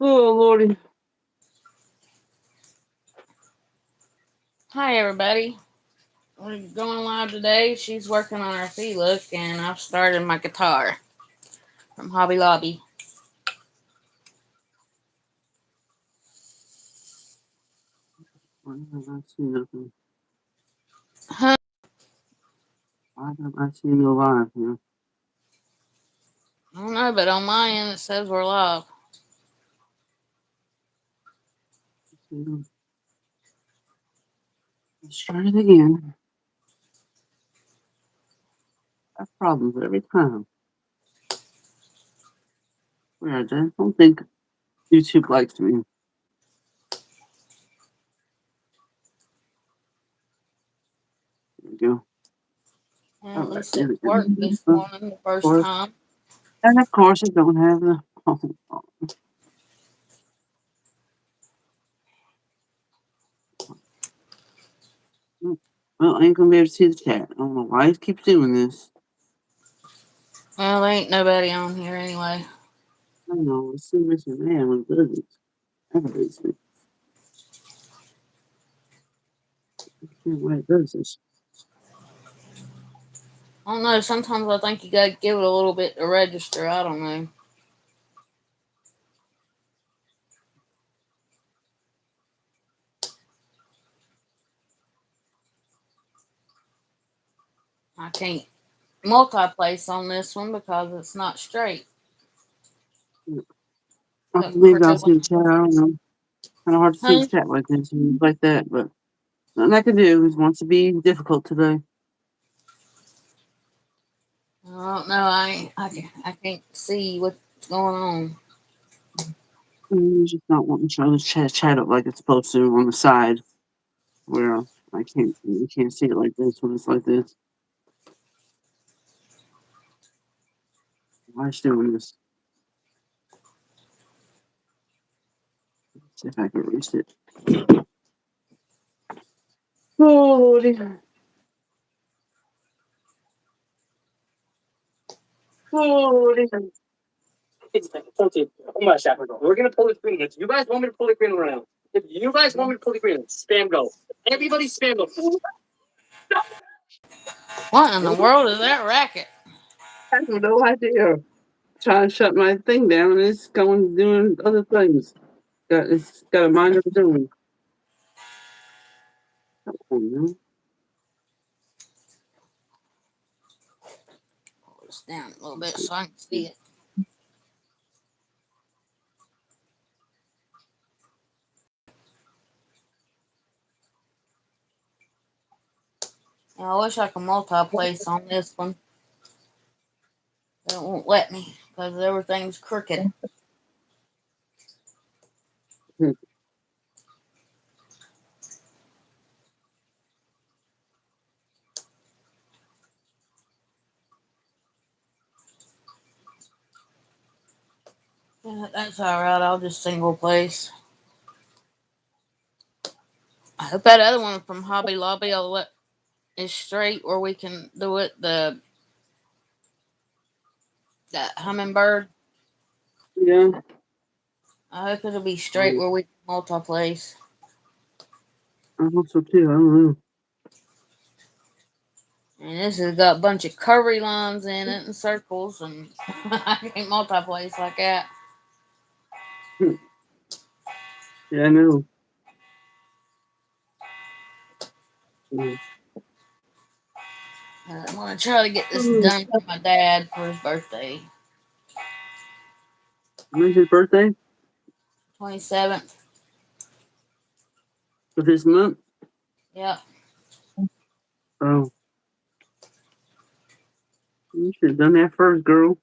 Oh, Lordy. Hi, everybody. We're going live today. She's working on her feet look, and I've started my guitar from Hobby Lobby. Why have I seen nothing? Huh? Why have I seen no live here? I don't know, but on my end it says we're live. Let's try it again. I have problems every time. Weird. I don't think YouTube likes me. There we go. And All at right. least There it we go. worked this Of morning the first course. time. And of course, I don't have the. Well, I ain't gonna be able to see the chat. I don't know why it keeps doing this. Well, there ain't nobody on here anyway. I don't know. It's so missing man when it does it. Aggravates me. I can't why it does this. I don't know. Sometimes I think you gotta give it a little bit to register. I don't know. I can't multi-place on this one because it's not straight. Maybe I'll Crooked see one. the chat. I don't know. Kind of hard to see the Huh? chat like this and like that, but nothing I can do. He wants to be difficult today. I don't know. I can't see what's going on. He's just not wanting to show the chat up like it's supposed to on the side where I can't you can't see it like this when it's like this. Why is she doing this? Let's see if I can reach it. Oh lordy. Oh lordy. We're gonna pull the screen. If you guys want me to pull the screen around, if you guys want me to pull the screen, spam go. Everybody spam go. What in the world is that racket? I have no idea. Trying to shut my thing down and it's going doing other things. It's got a mind of its own. Oh, no. Pull this down a little bit so I can see it. I wish I could multi-place on this one. It won't let me because everything's crooked. Yeah, that's alright. I'll just single place. I hope that other one from Hobby Lobby will let is straight where we can do it. The that hummingbird. Yeah. I hope it'll be straight Um, where we can multi-place. I hope so too. I don't know. And this has got a bunch of curvy lines in it and circles, and I can't multi-place like that. Yeah, I know. Yeah. I'm gonna try to get this Oh, done for my dad for his birthday, when's his birthday? 27th. For this month? Yep. Oh, you should have done that first, girl.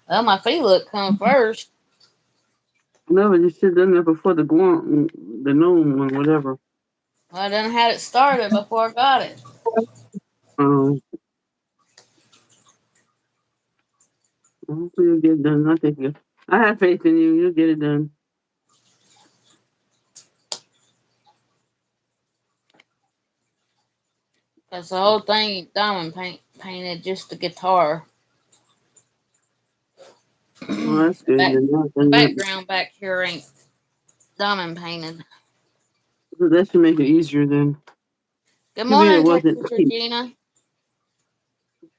Well, my feet look come first. No, but you should have done that before the Guam, the gnome one, whatever. Well, I done had it started before I got it. Um, hopefully you'll get it done. I think I have faith in you. You'll get it done. Cause the whole thing diamond painted just the guitar. Well, that's the good. back Then that, the then background back here ain't diamond painted. that should make it easier then. Good Too bad morning, it wasn't. Texas Regina.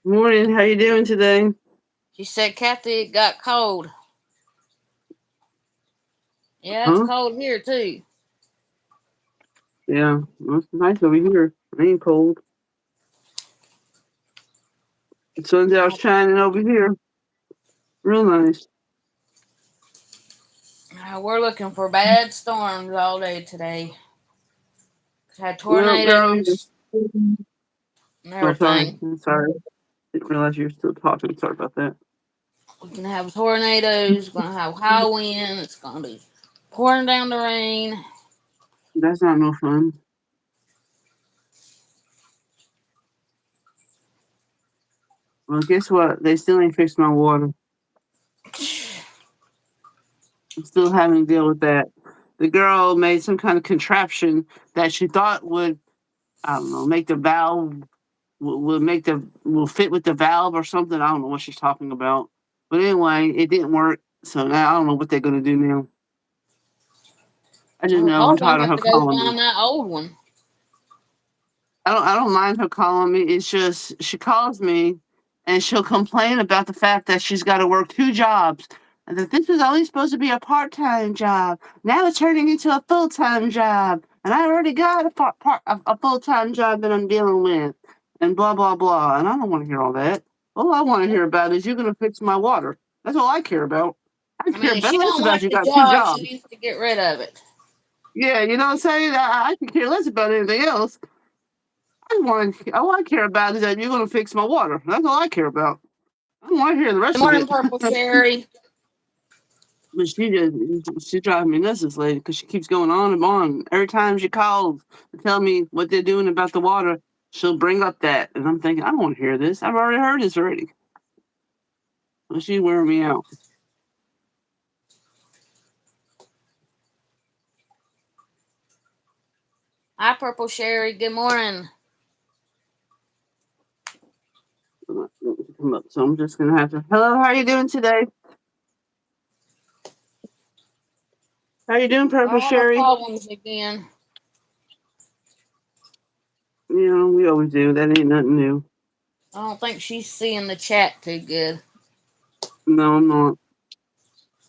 Morning, how you doing today? She said Kathy it got cold. Yeah, it's Huh? cold here too. Yeah, well, it's nice over here. It ain't cold. The sun's out shining over here. Real nice. We're looking for bad storms all day today. Had Well, girl. tornadoes and Oh, sorry. everything. I'm sorry. Didn't realize you were still talking. Sorry about that. We can have tornadoes. We're gonna have high wind. It's gonna be pouring down the rain. That's not no fun. Well, guess what? They still ain't fixed my water. I'm still having to deal with that. The girl made some kind of contraption that she thought would, I don't know, make the valve will fit with the valve or something. I don't know what she's talking about. But anyway, it didn't work. So now I don't know what they're gonna do now. I just Well, know I'm Paul's gonna tired of have her to go calling me. find that old one. I don't mind her calling me. It's just she calls me and she'll complain about the fact that she's got to work two jobs and that this was only supposed to be a part-time job. Now it's turning into a full-time job, and I already got a full-time job that I'm dealing with, and blah blah blah. And I don't want to hear all that. All I want to hear about is you're gonna fix my water. That's all I care about. I I mean, care if better she less don't about like you the got two job, she jobs. needs to get rid of it. Yeah, you know what I'm saying? I can care less about anything else. All I care about is that you're gonna fix my water. That's all I care about. I don't want to hear the Good rest of morning, it. Purple Sherry. But she drives me nuts, this lady, because she keeps going on and on. Every time she calls to tell me what they're doing about the water, she'll bring up that, and I'm thinking, I don't want to hear this. I've already heard this already. Well, she's wearing me out. Hi, Purple Sherry. Good morning. Come up, so I'm just gonna have to. Hello, how are you doing today? How you doing, Purple All our Sherry? problems again. You know, we always do. That ain't nothing new. I don't think she's seeing the chat too good. No, I'm not.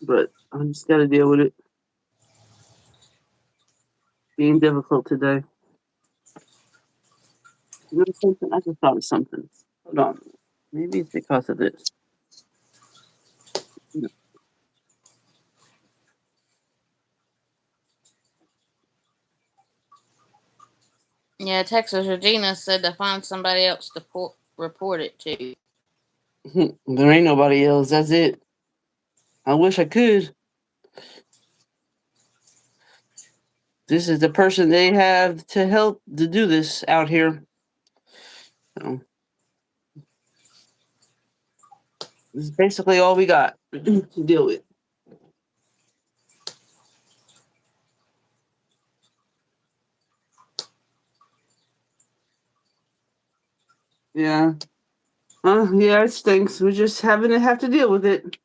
But I just got to deal with it. Being difficult today. You know something? I just thought of something. Hold on. Maybe it's because of this. No. Yeah, Texas Regina said to find somebody else to report it to. There ain't nobody else. That's it. I wish I could. This is the person they have to help to do this out here. So this is basically all we got to deal with. Yeah. Yeah, it stinks. We're just having to have to deal with it.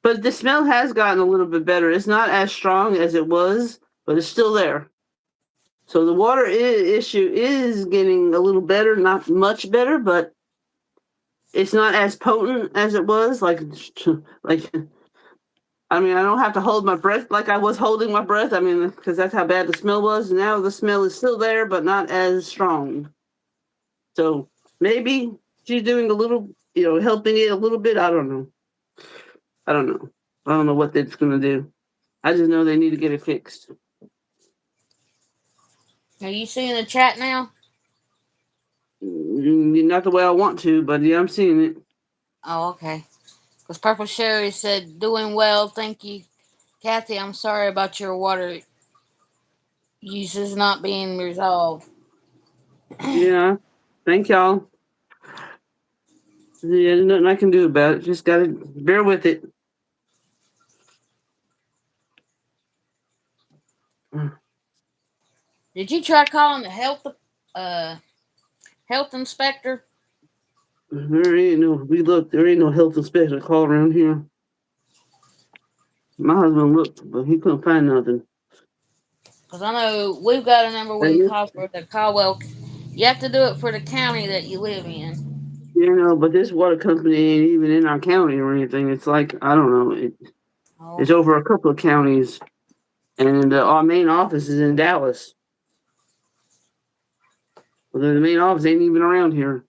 But the smell has gotten a little bit better. It's not as strong as it was, but it's still there. So the water issue is getting a little better, not much better, but it's not as potent as it was. Like I mean, I don't have to hold my breath like I was holding my breath. I mean, because that's how bad the smell was. Now the smell is still there, but not as strong. So maybe she's doing a little, helping it a little bit. I don't know. I don't know. I don't know what that's gonna do. I just know they need to get it fixed. Are you seeing the chat now? Not the way I want to, but yeah, I'm seeing it. Oh, okay. Because Purple Sherry said, doing well, thank you. Kathy, I'm sorry about your water uses not being resolved. Yeah. Thank y'all. Yeah, there's nothing I can do about it. Just gotta bear with it. Did you try calling the uh health inspector? There ain't no health inspector call around here. My husband looked, but he couldn't find nothing. Because I know we've got a number we And can this, call for the Caldwell. You have to do it for the county that you live in. but this water company ain't even in our county or anything. It's like, I don't know. It's Oh, over a couple of counties, and our main office is in Dallas. But the main office ain't even around here.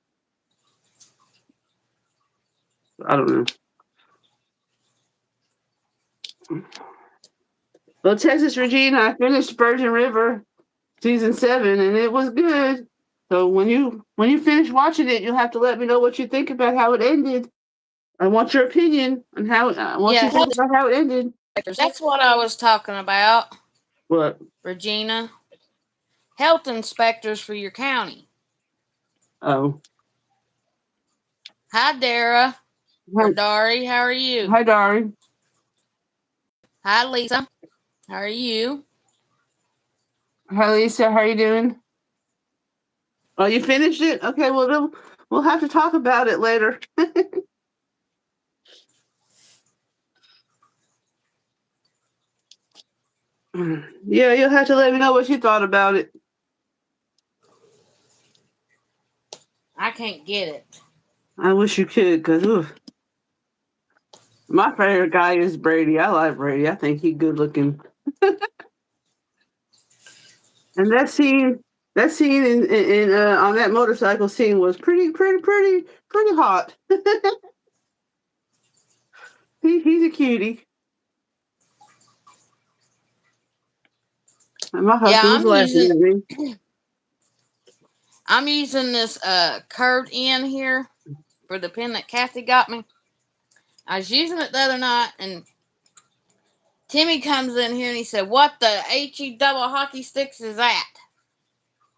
I don't know. Well, Texas Regina, I finished Virgin River season 7, and it was good. So when you finish watching it, you'll have to let me know what you think about how it ended. I want your opinion on how. I want you yeah, to think about how it ended. that's what I was talking about, What? Regina. Health inspectors for your county. Oh, Hi, Dara or hi, Dari. How are you? hi, Dari. Hi, Lisa. How are you? Hi, Lisa. How you doing? Oh, you finished it? Okay. Well, then we'll have to talk about it later. Yeah, you'll have to let me know what you thought about it. I can't get it. I wish you could, cause my favorite guy is Brady. I like Brady. I think he's good looking. And that scene in on that motorcycle scene was pretty hot. He's a cutie. And my Yeah, husband was laughing at me. I'm using this curved end here for the pen that Kathy got me. I was using it the other night, and Timmy comes in here and he said, "What the HE double hockey sticks is that?"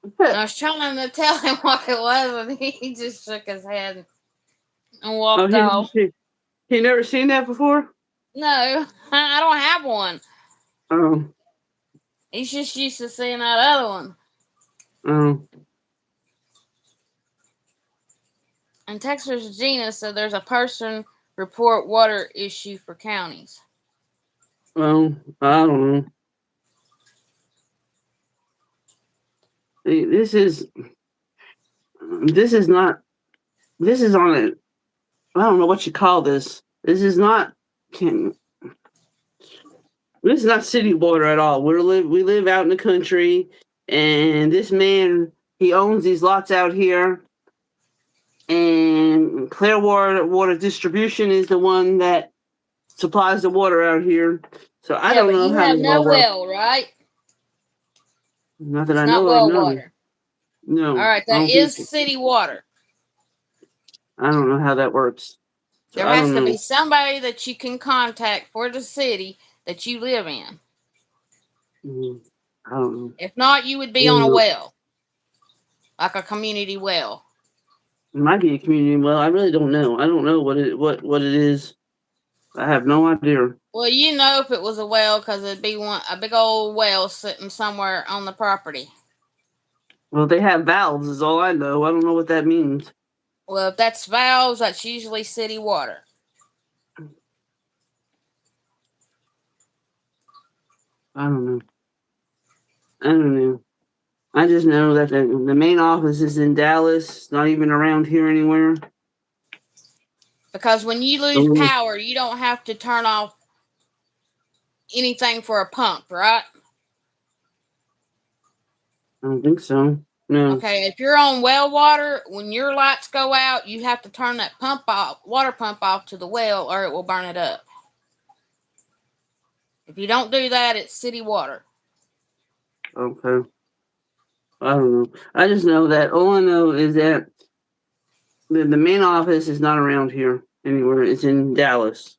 And I was trying to tell him what it was, and he just shook his head and Oh, walked off. he never seen that before. No, I don't have one. Oh, He's just used to seeing that other one. oh, And Texas Regina said there's a person report water issue for counties. well, I don't know. This is not. This is on a. I don't know what you call this. This is not. Can This is not city water at all. We live out in the country, and this man he owns these lots out here, and Clearwater Water Distribution is the one that supplies the water out here. So I Yeah, don't but know you how have this all no works. well, right? Not that It's I not know of. well No, water. All no, right, I that don't think is so. city water. I don't know how that works. So There I has don't to know. be somebody that you can contact for the city that you live in. Mhm. I don't know. If not, you would I be on don't a know. well, like a community well. It might be a community well. I really don't know. I don't know what it is. I have no idea. Well, you know if it was a well because it'd be a big old well sitting somewhere on the property. Well, they have valves, is all I know. I don't know what that means. Well, if that's valves, that's usually city water. I don't know. I don't know. I just know that the main office is in Dallas. It's not even around here anywhere. Because when you lose So, power, you don't have to turn off anything for a pump, right? I don't think so. No. Okay, if you're on well water, when your lights go out, you have to turn that pump off, water pump off to the well, or it will burn it up. If you don't do that, it's city water. Okay. I don't know. I just know that all I know is that the main office is not around here anywhere. It's in Dallas.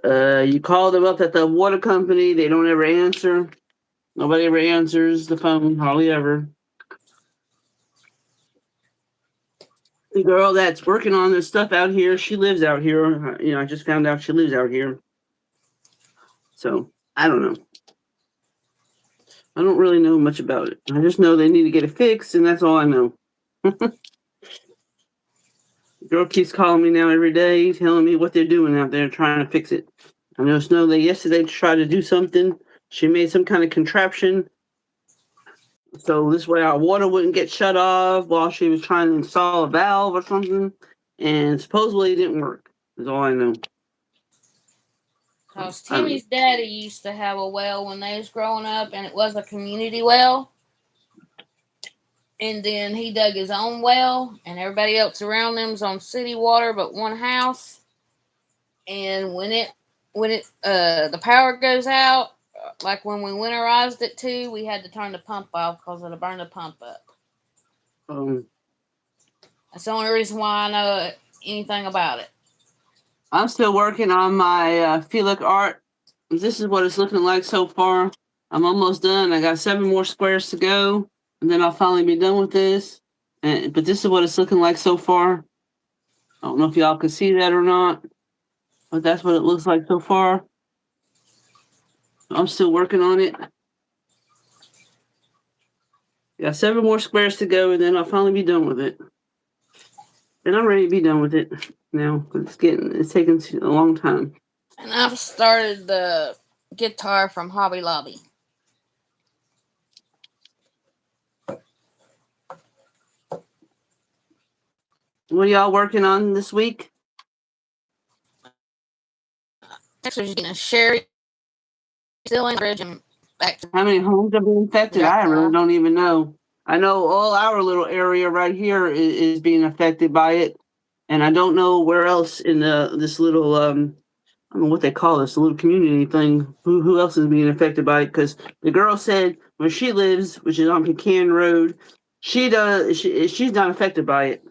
You call them up at the water company, they don't ever answer. Nobody ever answers the phone, hardly ever. The girl that's working on this stuff out here, she lives out here. I just found out she lives out here. So I don't know. I don't really know much about it. I just know they need to get it fixed, and that's all I know. The girl keeps calling me now every day, telling me what they're doing out there trying to fix it. I know Snow that yesterday tried to do something. She made some kind of contraption so this way our water wouldn't get shut off while she was trying to install a valve or something. And supposedly it didn't work. Is all I know. Cause I don't Timmy's daddy used to have a well when they was growing up, and it was a community well. And then he dug his own well, and everybody else around them's on city water, but one house. And when the power goes out, like when we winterized it too, we had to turn the pump off because it'll burn the pump up. um, That's the only reason why I know anything about it. I'm still working on my Felix art. This is what it's looking like so far. I'm almost done. I got 7 more squares to go, and then I'll finally be done with this. But this is what it's looking like so far. I don't know if y'all can see that or not, but that's what it looks like so far. I'm still working on it. Got 7 more squares to go, and then I'll finally be done with it. And I'm ready to be done with it now. It's taking a long time. And I've started the guitar from Hobby Lobby. What are y'all working on this week? Next we're just getting a Sherry still in the fridge and back to How many homes have been infected? I Jack. really don't even know. I know all our little area right here is being affected by it, and I don't know where else in this little I don't know what they call this little community thing. Who else is being affected by it? Because the girl said where she lives, which is on Pecan Road, she's not affected by it.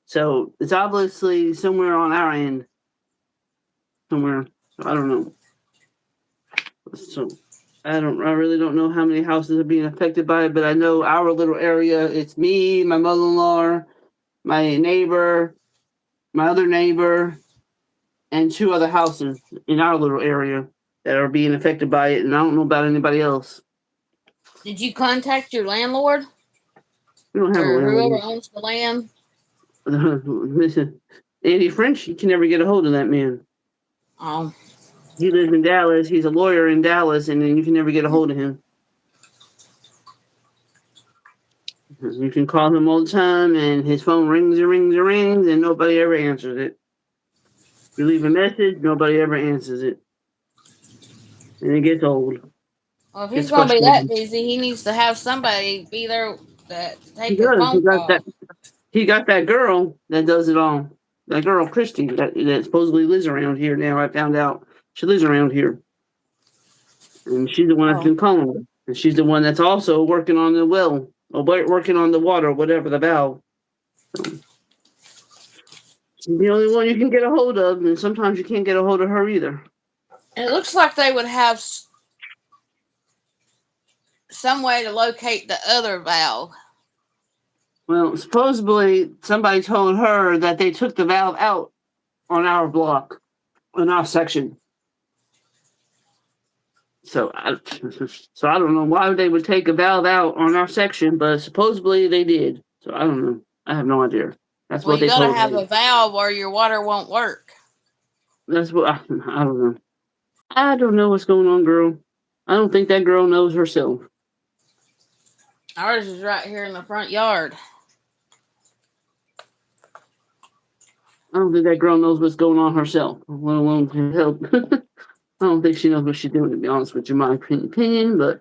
So it's obviously somewhere on our end, somewhere. I don't know. So I really don't know how many houses are being affected by it, but I know our little area. It's me, my mother-in-law, my neighbor, my other neighbor, and 2 other houses in our little area that are being affected by it, and I don't know about anybody else. Did you contact your landlord We don't have a or whoever landlord. owns the land? Listen, Andy French, you can never get a hold of that man. Oh, He lives in Dallas. He's a lawyer in Dallas, and then you can never get a hold of him. You can call him all the time, and his phone rings and rings and rings, and nobody ever answers it. You leave a message, nobody ever answers it. And it gets old. well, if he's Gets gonna be that frustrating. busy, he needs to have somebody be there that He take his does. phone call. He got that girl that does it all. That girl, Christy, that supposedly lives around here now. I found out she lives around here. And she's the one that's Oh, been calling her. And she's the one that's also working on the well, or working on the water, whatever, the valve. So she's the only one you can get a hold of, and sometimes you can't get a hold of her either. it looks like they would have some way to locate the other valve. Well, supposedly somebody told her that they took the valve out on our block, on our section. So so I don't know why they would take a valve out on our section, but supposedly they did. So I don't know. I have no idea. That's Well, what you they gotta told have her. a valve or your water won't work. That's what I don't know. I don't know what's going on, girl. I don't think that girl knows herself. Ours is right here in the front yard. I don't think that girl knows what's going on herself, let alone to help. I don't think she knows what she's doing, to be honest with you, my opinion, but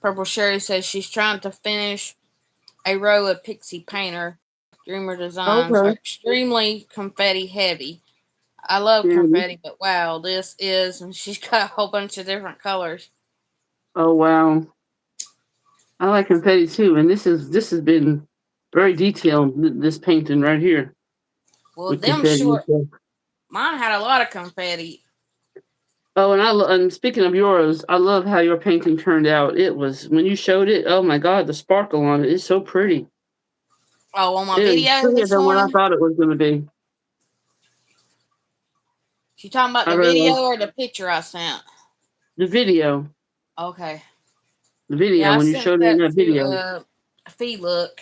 Purple Sherry says she's trying to finish a row of Pixie Painter Dreamer designs. Are okay. extremely confetti heavy. I love Yeah. confetti, but wow, this is, and she's got a whole bunch of different colors. Oh wow. I like confetti too, and this has been very detailed. This painting right here Well, with them confetti and short, stuff. mine had a lot of confetti. Oh, and speaking of yours, I love how your painting turned out. It was when you showed it. Oh my God, the sparkle on it is so pretty. Oh, on my It is video prettier this than what I morning? thought it was going to be. You talking about I the really like video or the picture I sent? the video. Okay. The video Yeah, I when you sent showed it in that that to video, Fee Look.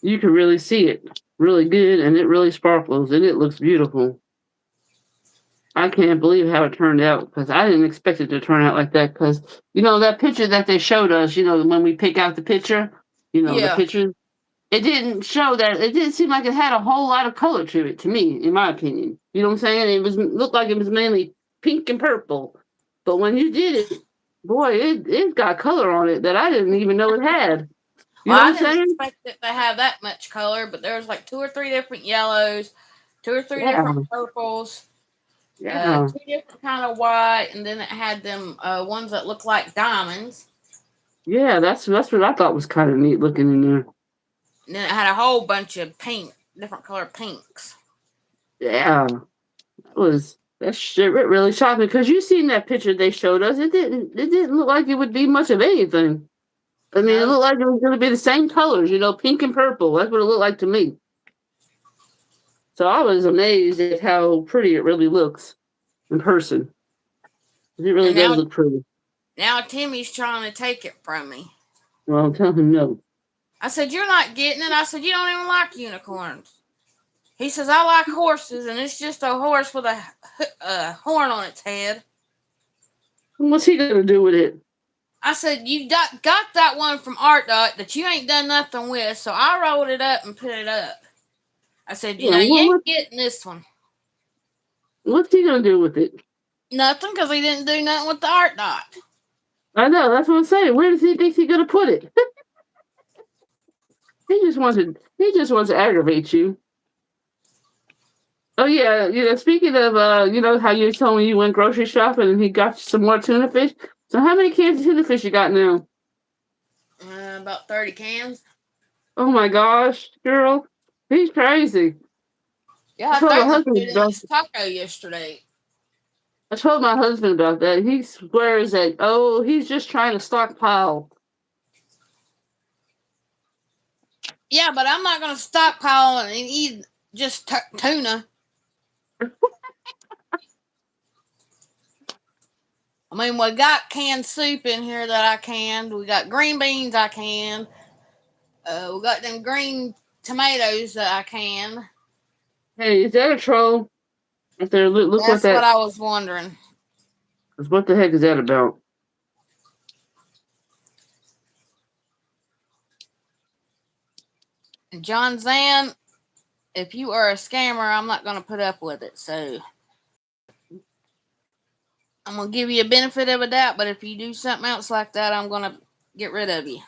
you can really see it really good, and it really sparkles, and it looks beautiful. I can't believe how it turned out because I didn't expect it to turn out like that. Because that picture that they showed us, when we pick out the picture, the Yeah. picture, it didn't show that. It didn't seem like it had a whole lot of color to it. To me, in my opinion, you know what I'm saying? It looked like it was mainly pink and purple. But when you did it, boy, it got color on it that I didn't even know it had. You Well, know I what I'm didn't saying? expect it to have that much color, but there was like 2 or 3 different yellows, 2 or 3 Yeah, different purples, yeah, 2 different kind of white, and then it had them ones that look like diamonds. yeah. That's what I thought was kind of neat looking in there. And then it had a whole bunch of different color pinks. Yeah. That shit really shocked me because you seen that picture they showed us. It didn't look like it would be much of anything. I mean, it No, looked like it was going to be the same colors, pink and purple. That's what it looked like to me. So I was amazed at how pretty it really looks in person. It really and does now look pretty. now Timmy's trying to take it from me. Well, tell him no. I said, "You're not getting it." I said, "You don't even like unicorns." He says, "I like horses, and it's just a horse with a horn on its head." What's he going to do with it? I said, "You got that one from Art Dot that you ain't done nothing with, so I rolled it up and put it up." I said, Yeah, You ain't getting this one." what's he going to do with it? Nothing, because he didn't do nothing with the Art Dot. I know, that's what I'm saying. Where does he think he's going to put it? He just wants to aggravate you. Oh yeah, speaking of how you told me you went grocery shopping and he got you some more tuna fish. So how many cans of tuna fish you got now? About 30 cans. Oh my gosh, girl. He's crazy. Yeah, I I told my think we husband put in about this taco yesterday. I told my husband about that. He swears that he's just trying to stockpile. Yeah, but I'm not going to stockpile and eat just tuna. I mean, we got canned soup in here that I canned. We got green beans I canned. We got them green tomatoes that I canned. Hey, is that a troll? If there, look what That's what that I was wondering. is. What the heck is that about? John Zan, if you are a scammer, I'm not going to put up with it. So I'm going to give you a benefit of a doubt, but if you do something else like that, I'm going to get rid of you.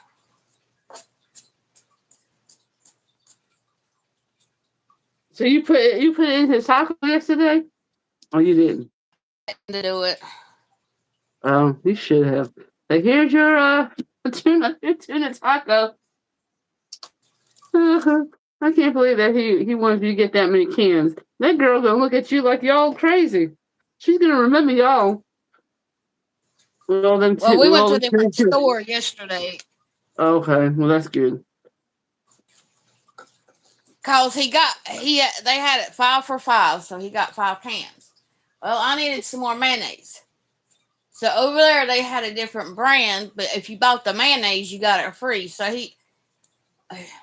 So you put it in his taco yesterday? Oh, you didn't. To do it. Oh, you should have. Like, here's your tuna taco. I can't believe that he wanted you to get that many cans. That girl gonna look at you like y'all crazy. She's gonna remember y'all with all them Well, we with went all to a them different cans. store yesterday Okay, well that's good. because they had it 5 for $5, so he got 5 cans. Well, I needed some more mayonnaise. So over there they had a different brand, but if you bought the mayonnaise, you got it free. So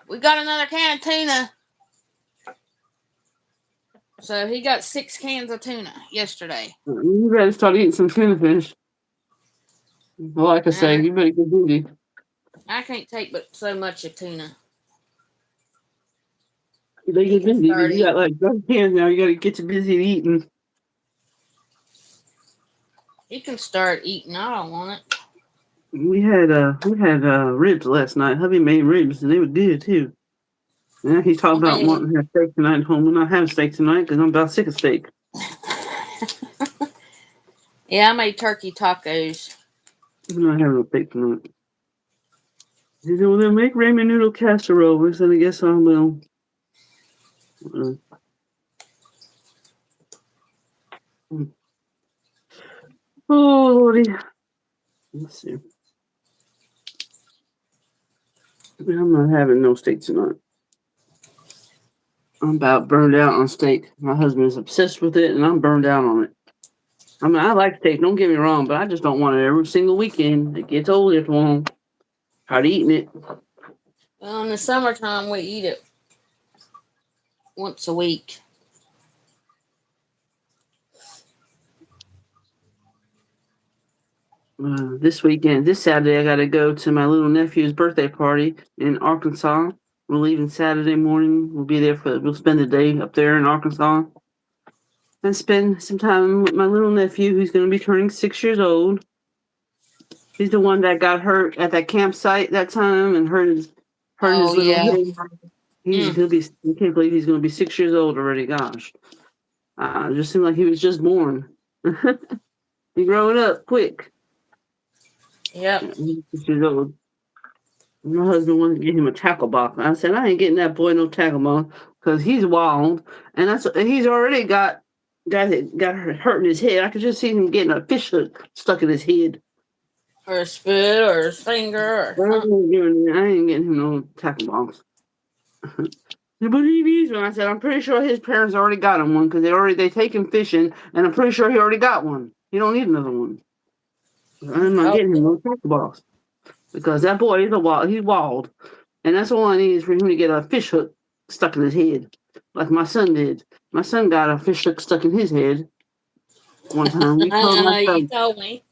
we got another can of tuna. So he got 6 cans of tuna yesterday. You better start eating some tuna fish. Like I say, Uh, you better get busy. I can't take but so much of tuna. You better He get can busy start because you got eating. like 12 cans now. You gotta get you busy eating. He can start eating. I don't want it. We had ribs last night. Hubby made ribs and they were good too. Yeah, he's talking I about made wanting to have steak tonight at home. We're not having steak tonight because I'm about sick of steak. Yeah, I made turkey tacos. We're not having no steak tonight. He said, well, then make ramen noodle casserole. We said, I guess I will. Uh, oh, Lordy. Let's see. I'm not having no steak tonight. I'm about burned out on steak. My husband is obsessed with it, and I'm burned out on it. I mean, I like steak, don't get me wrong, but I just don't want it every single weekend. It gets old after long. Tired of eating it. Well, in the summertime, we eat it once a week. This Saturday, I got to go to my little nephew's birthday party in Arkansas. We're leaving Saturday morning. We'll spend the day up there in Arkansas and spend some time with my little nephew who's going to be turning 6 years old. He's the one that got hurt at that campsite that time and hurt his little head. I can't believe he's going to be 6 years old already. Gosh, it just seemed like he was just born. He growing up quick. Yep. He's 6 years old. My husband wanted to get him a tackle box. I said, I ain't getting that boy no tackle box because he's wild, and he's already got hurt in his head. I could just see him getting a fish hook stuck in his head, or a spit, or his finger, or I something. ain't getting him no tackle box. But he needs one. I said, I'm pretty sure his parents already got him one because they take him fishing, and I'm pretty sure he already got one. He don't need another one. I'm not getting him no tackle box because that boy he's wild, and that's all I need is for him to get a fish hook stuck in his head, like my son did. My son got a fish hook stuck in his head one time. You told me.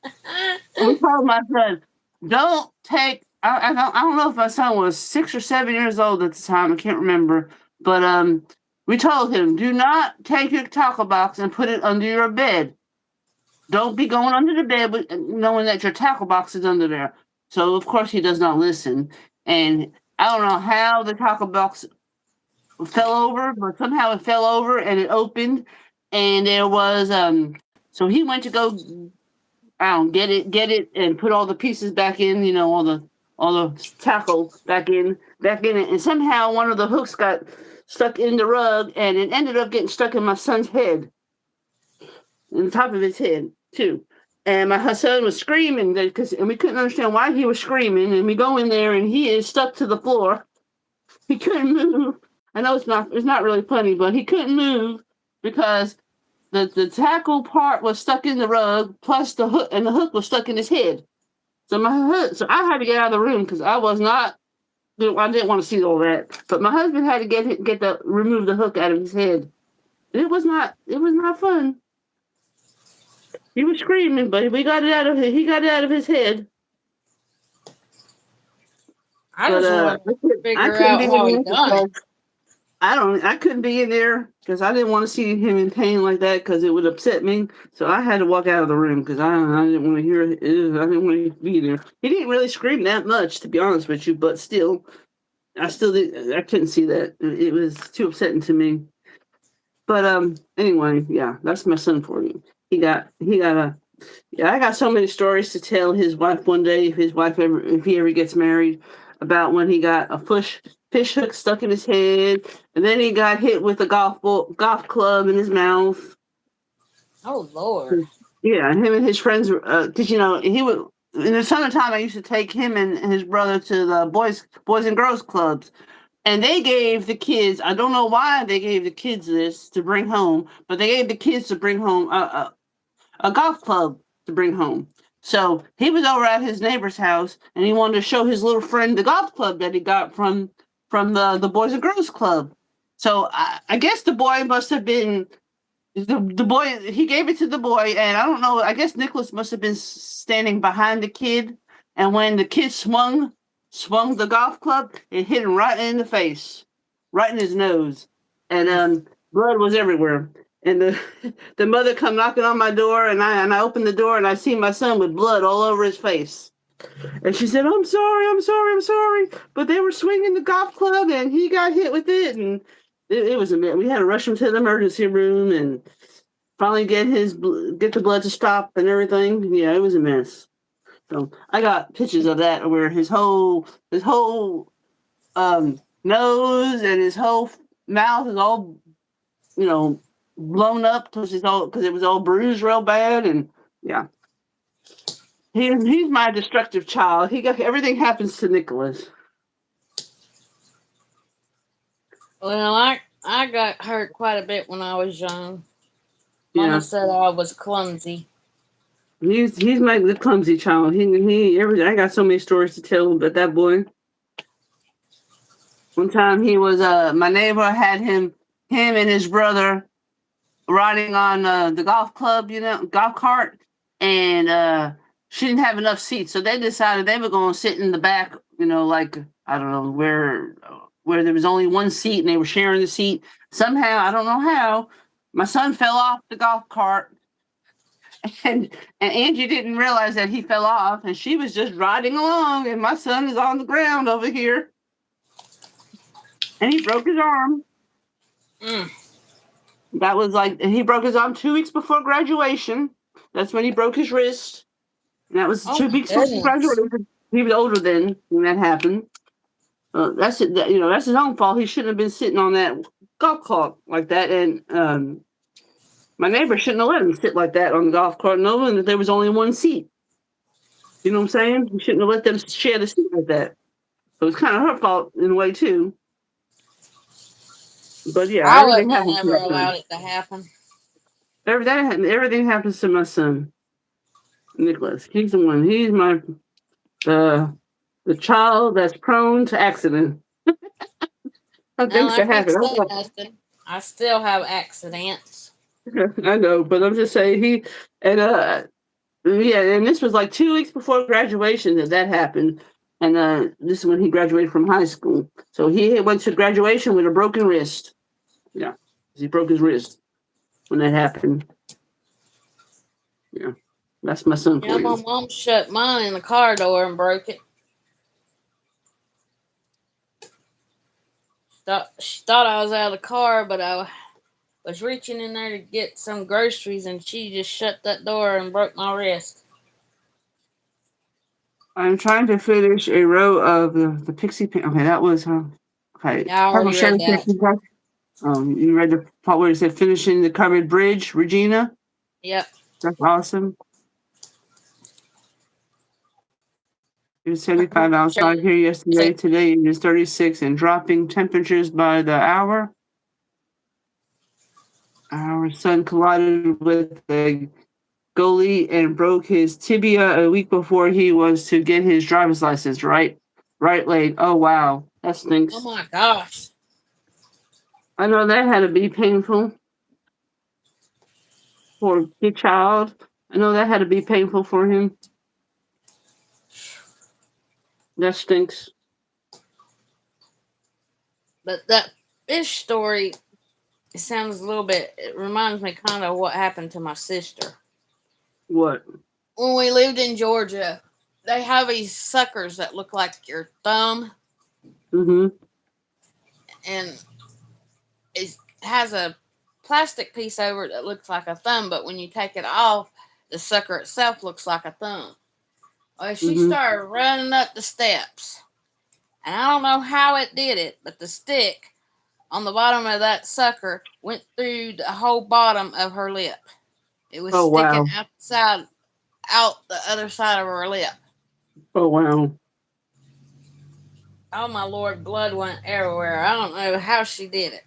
We told my son, don't take. I don't know if my son was 6 or 7 years old at the time. I can't remember, but we told him, do not take your tackle box and put it under your bed. Don't be going under the bed knowing that your tackle box is under there. So of course he does not listen, and I don't know how the tackle box fell over, but somehow it fell over and it opened, and there was So he went to go get it, and put all the pieces back in. You know, all the tackle back in it, and somehow one of the hooks got stuck in the rug, and it ended up getting stuck in my son's head, in the top of his head too. And my son was screaming and we couldn't understand why he was screaming. And we go in there, and he is stuck to the floor. He couldn't move. I know it's not really funny, but he couldn't move because the tackle part was stuck in the rug, plus the hook, and the hook was stuck in his head. So I had to get out of the room because I didn't want to see all that. But my husband had to remove the hook out of his head. It was not fun. He was screaming, but he got it out of his head. I just want to figure out how he done it. I couldn't be in there because I didn't want to see him in pain like that because it would upset me. So I had to walk out of the room because I didn't want to hear it. I didn't want to be there. He didn't really scream that much, to be honest with you, but still, I couldn't see that. It was too upsetting to me. But anyway, yeah, that's my son for you. I got so many stories to tell his wife one day if he ever gets married, about when he got a fish hook stuck in his head, and then he got hit with a golf club in his mouth. Oh Lord! Yeah, him and his friends, because he would in the summertime. I used to take him and his brother to the boys and girls clubs, and they gave the kids. I don't know why they gave the kids this to bring home, but they gave the kids to bring home a golf club to bring home. So he was over at his neighbor's house, and he wanted to show his little friend the golf club that he got from the Boys and Girls Club. So I guess the boy must have been the boy. He gave it to the boy, and I don't know. I guess Nicholas must have been standing behind the kid, and when the kid swung the golf club, it hit him right in the face, right in his nose, and blood was everywhere. And the mother come knocking on my door, and I opened the door, and I see my son with blood all over his face. And she said, I'm sorry. But they were swinging the golf club, and he got hit with it, and it was a mess. We had to rush him to the emergency room and finally get the blood to stop and everything. Yeah, it was a mess. So I got pictures of that where his whole nose and his whole mouth is all, blown up because it was all bruised real bad, and yeah. He's my destructive child. Everything happens to Nicholas. Well, I got hurt quite a bit when I was young. Mama said I was clumsy. He's the clumsy child. I got so many stories to tell about that boy. One time he was my neighbor had him and his brother riding on the golf club, golf cart, and she didn't have enough seats, so they decided they were going to sit in the back. Like I don't know where there was only one seat and they were sharing the seat. Somehow, I don't know how, my son fell off the golf cart, and Angie didn't realize that he fell off, and she was just riding along, and my son is on the ground over here, and he broke his arm. That was he broke his arm 2 weeks before graduation. That's when he broke his wrist. And that was 2 weeks before graduation. He was older then when that happened. That's his own fault. He shouldn't have been sitting on that golf cart like that. And my neighbor shouldn't have let him sit like that on the golf cart, knowing that there was only one seat. You know what I'm saying? He shouldn't have let them share the seat like that. So it's kind of her fault in a way too. But yeah, I everything wouldn't happens have to my never son. allowed it to happen. Everything happens to my son, Nicholas. He's the one. He's my the child that's prone to accident. Things Like that happen. you said, Dustin, I still have accidents. I know, but I'm just saying and this was like 2 weeks before graduation that happened. And this is when he graduated from high school. So he went to graduation with a broken wrist. Yeah, he broke his wrist when that happened. Yeah, that's my son. Yeah, my mom shut mine in the car door and broke it. She thought I was out of the car, but I was reaching in there to get some groceries, and she just shut that door and broke my wrist. I'm trying to finish a row of the Pixie Pen. Okay, that was okay. Yeah, I already read that. You read the part where it said finishing the covered bridge, Regina? Yep. That's awesome. It was 75 outside here yesterday. Today it is 36 and dropping temperatures by the hour. Our son collided with a goalie and broke his tibia a week before he was to get his driver's license. Right leg. Oh wow, that stinks. Oh my gosh. I know that had to be painful for the child. I know that had to be painful for him. That stinks. But that fish story, it sounds a little bit, it reminds me kind of what happened to my sister. What? When we lived in Georgia, they have these suckers that look like your thumb. Mm-hmm. And it has a plastic piece over it that looks like a thumb, but when you take it off, the sucker itself looks like a thumb. Well, she started running up the steps. And I don't know how it did it, but the stick on the bottom of that sucker went through the whole bottom of her lip. It was sticking out the other side of her lip. Oh, wow. Oh, my Lord, blood went everywhere. I don't know how she did it.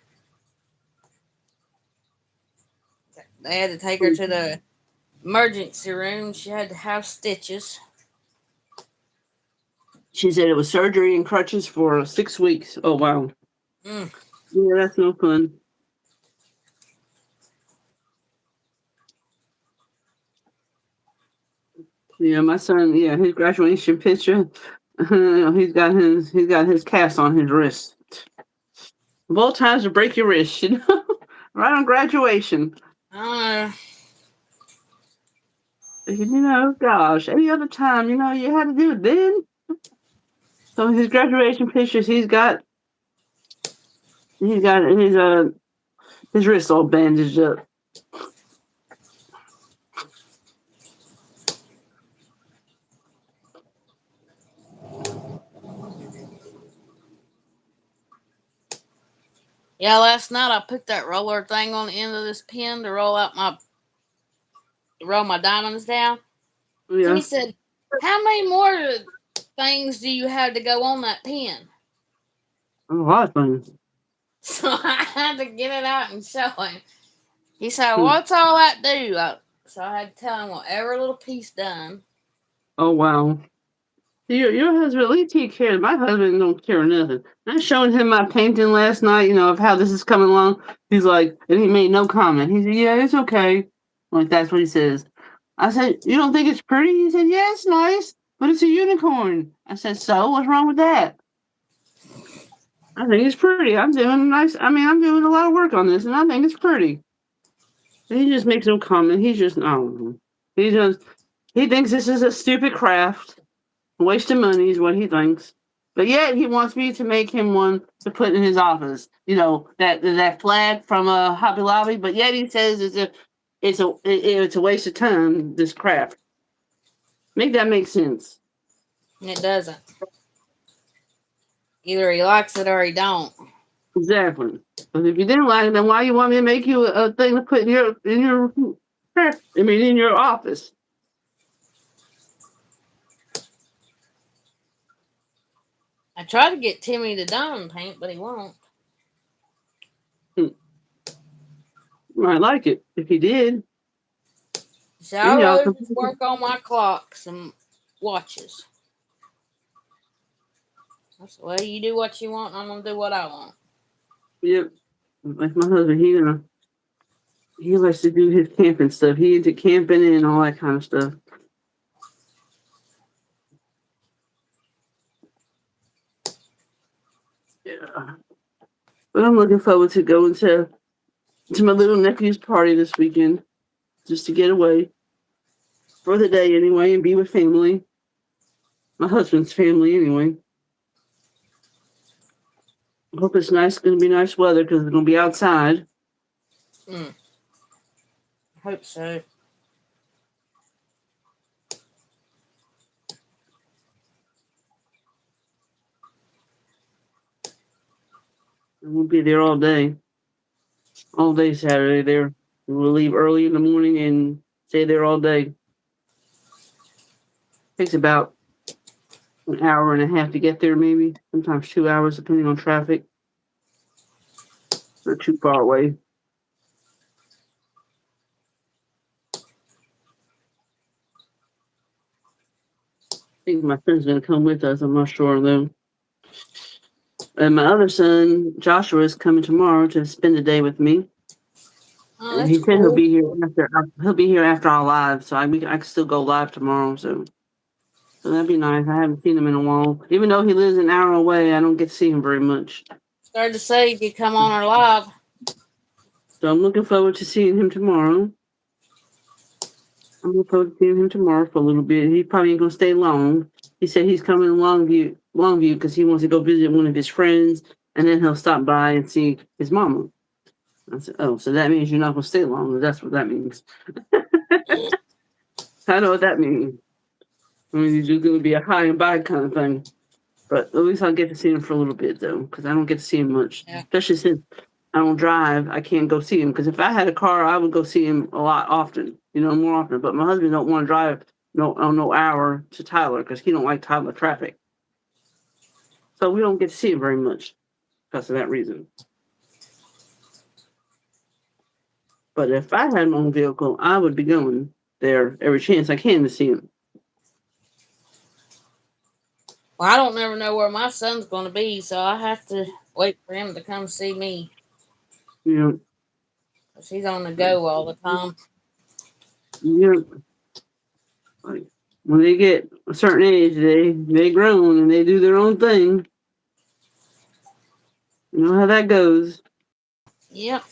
They had to take her to the emergency room. She had to have stitches. She said it was surgery and crutches for 6 weeks. Oh, wow. Yeah, that's no fun. Yeah, my son, his graduation picture, he's got his cast on his wrist. Of all times to break your wrist, right on graduation. Gosh, any other time, you had to do it then. So his graduation pictures, he's got his wrist all bandaged up. Yeah, last night I put that roller thing on the end of this pin to roll my diamonds down. Yeah. He said, "How many more things do you have to go on that pin?" A lot of things. So I had to get it out and show him. He said, "What's all that do?" So I had to tell him what every little piece done. Oh, wow. Your husband really cares. My husband don't care nothing. I showed him my painting last night, of how this is coming along. He's like, and he made no comment. He said, "Yeah, it's okay." Like, that's what he says. I said, "You don't think it's pretty?" He said, "Yeah, it's nice, but it's a unicorn." I said, "So what's wrong with that?" I think it's pretty. I'm doing nice. I mean, I'm doing a lot of work on this, and I think it's pretty. And he just makes no comment. He's just, I don't know. He just, he thinks this is a stupid craft. A waste of money is what he thinks. But yet he wants me to make him one to put in his office. You know, that flag from Hobby Lobby. But yet he says it's a waste of time, this craft. Make that make sense. It doesn't. Either he likes it or he don't. Exactly. But if you didn't like it, then why you want me to make you a thing to put in your in your office? I tried to get Timmy to diamond paint, but he won't. Hmm. You might like it if he did. He said, And I'd y'all rather can just work on my clocks and watches. I said, well, you do what you want, and I'm going to do what I want. yep. Like my husband, he likes to do his camping stuff. He into camping and all that kind of stuff. Yeah. But I'm looking forward to going to my little nephew's party this weekend, just to get away for the day anyway and be with family. My husband's family anyway. I hope it's nice. It's gonna be nice weather because it's gonna be outside. I hope so. And we'll be there all day Saturday. There, we'll leave early in the morning and stay there all day. Takes about an hour and a half to get there, maybe sometimes 2 hours, depending on traffic. Not too far away. I think my friend's gonna come with us. I'm not sure though. And my other son, Joshua, is coming tomorrow to spend the day with me. Oh, And that's he said he'll cool. be here after our live, so I can still go live tomorrow. So that'd be nice. I haven't seen him in a while. Even though he lives an hour away, I don't get to see him very much. Started to say you could come on our live. So I'm looking forward to seeing him tomorrow. I'm looking forward to seeing him tomorrow for a little bit. He probably ain't gonna stay long. He said he's coming to Longview, because he wants to go visit one of his friends, and then he'll stop by and see his mama. I said, "Oh, so that means you're not gonna stay long? That's what that means." I know what that means. I mean, you're just gonna be a high and by kind of thing. But at least I'll get to see him for a little bit though, because I don't get to see him much. Yeah. Especially since I don't drive, I can't go see him. Because if I had a car, I would go see him a lot often, more often. But my husband don't want to drive no hour to Tyler because he don't like Tyler traffic. So we don't get to see him very much because of that reason. But if I had my own vehicle, I would be going there every chance I can to see him. Well, I don't never know where my son's going to be, so I have to wait for him to come see me. You 'Cause he's on the go all the time. know, like when they get a certain age, they grown and they do their own thing. You know how that goes. Yep.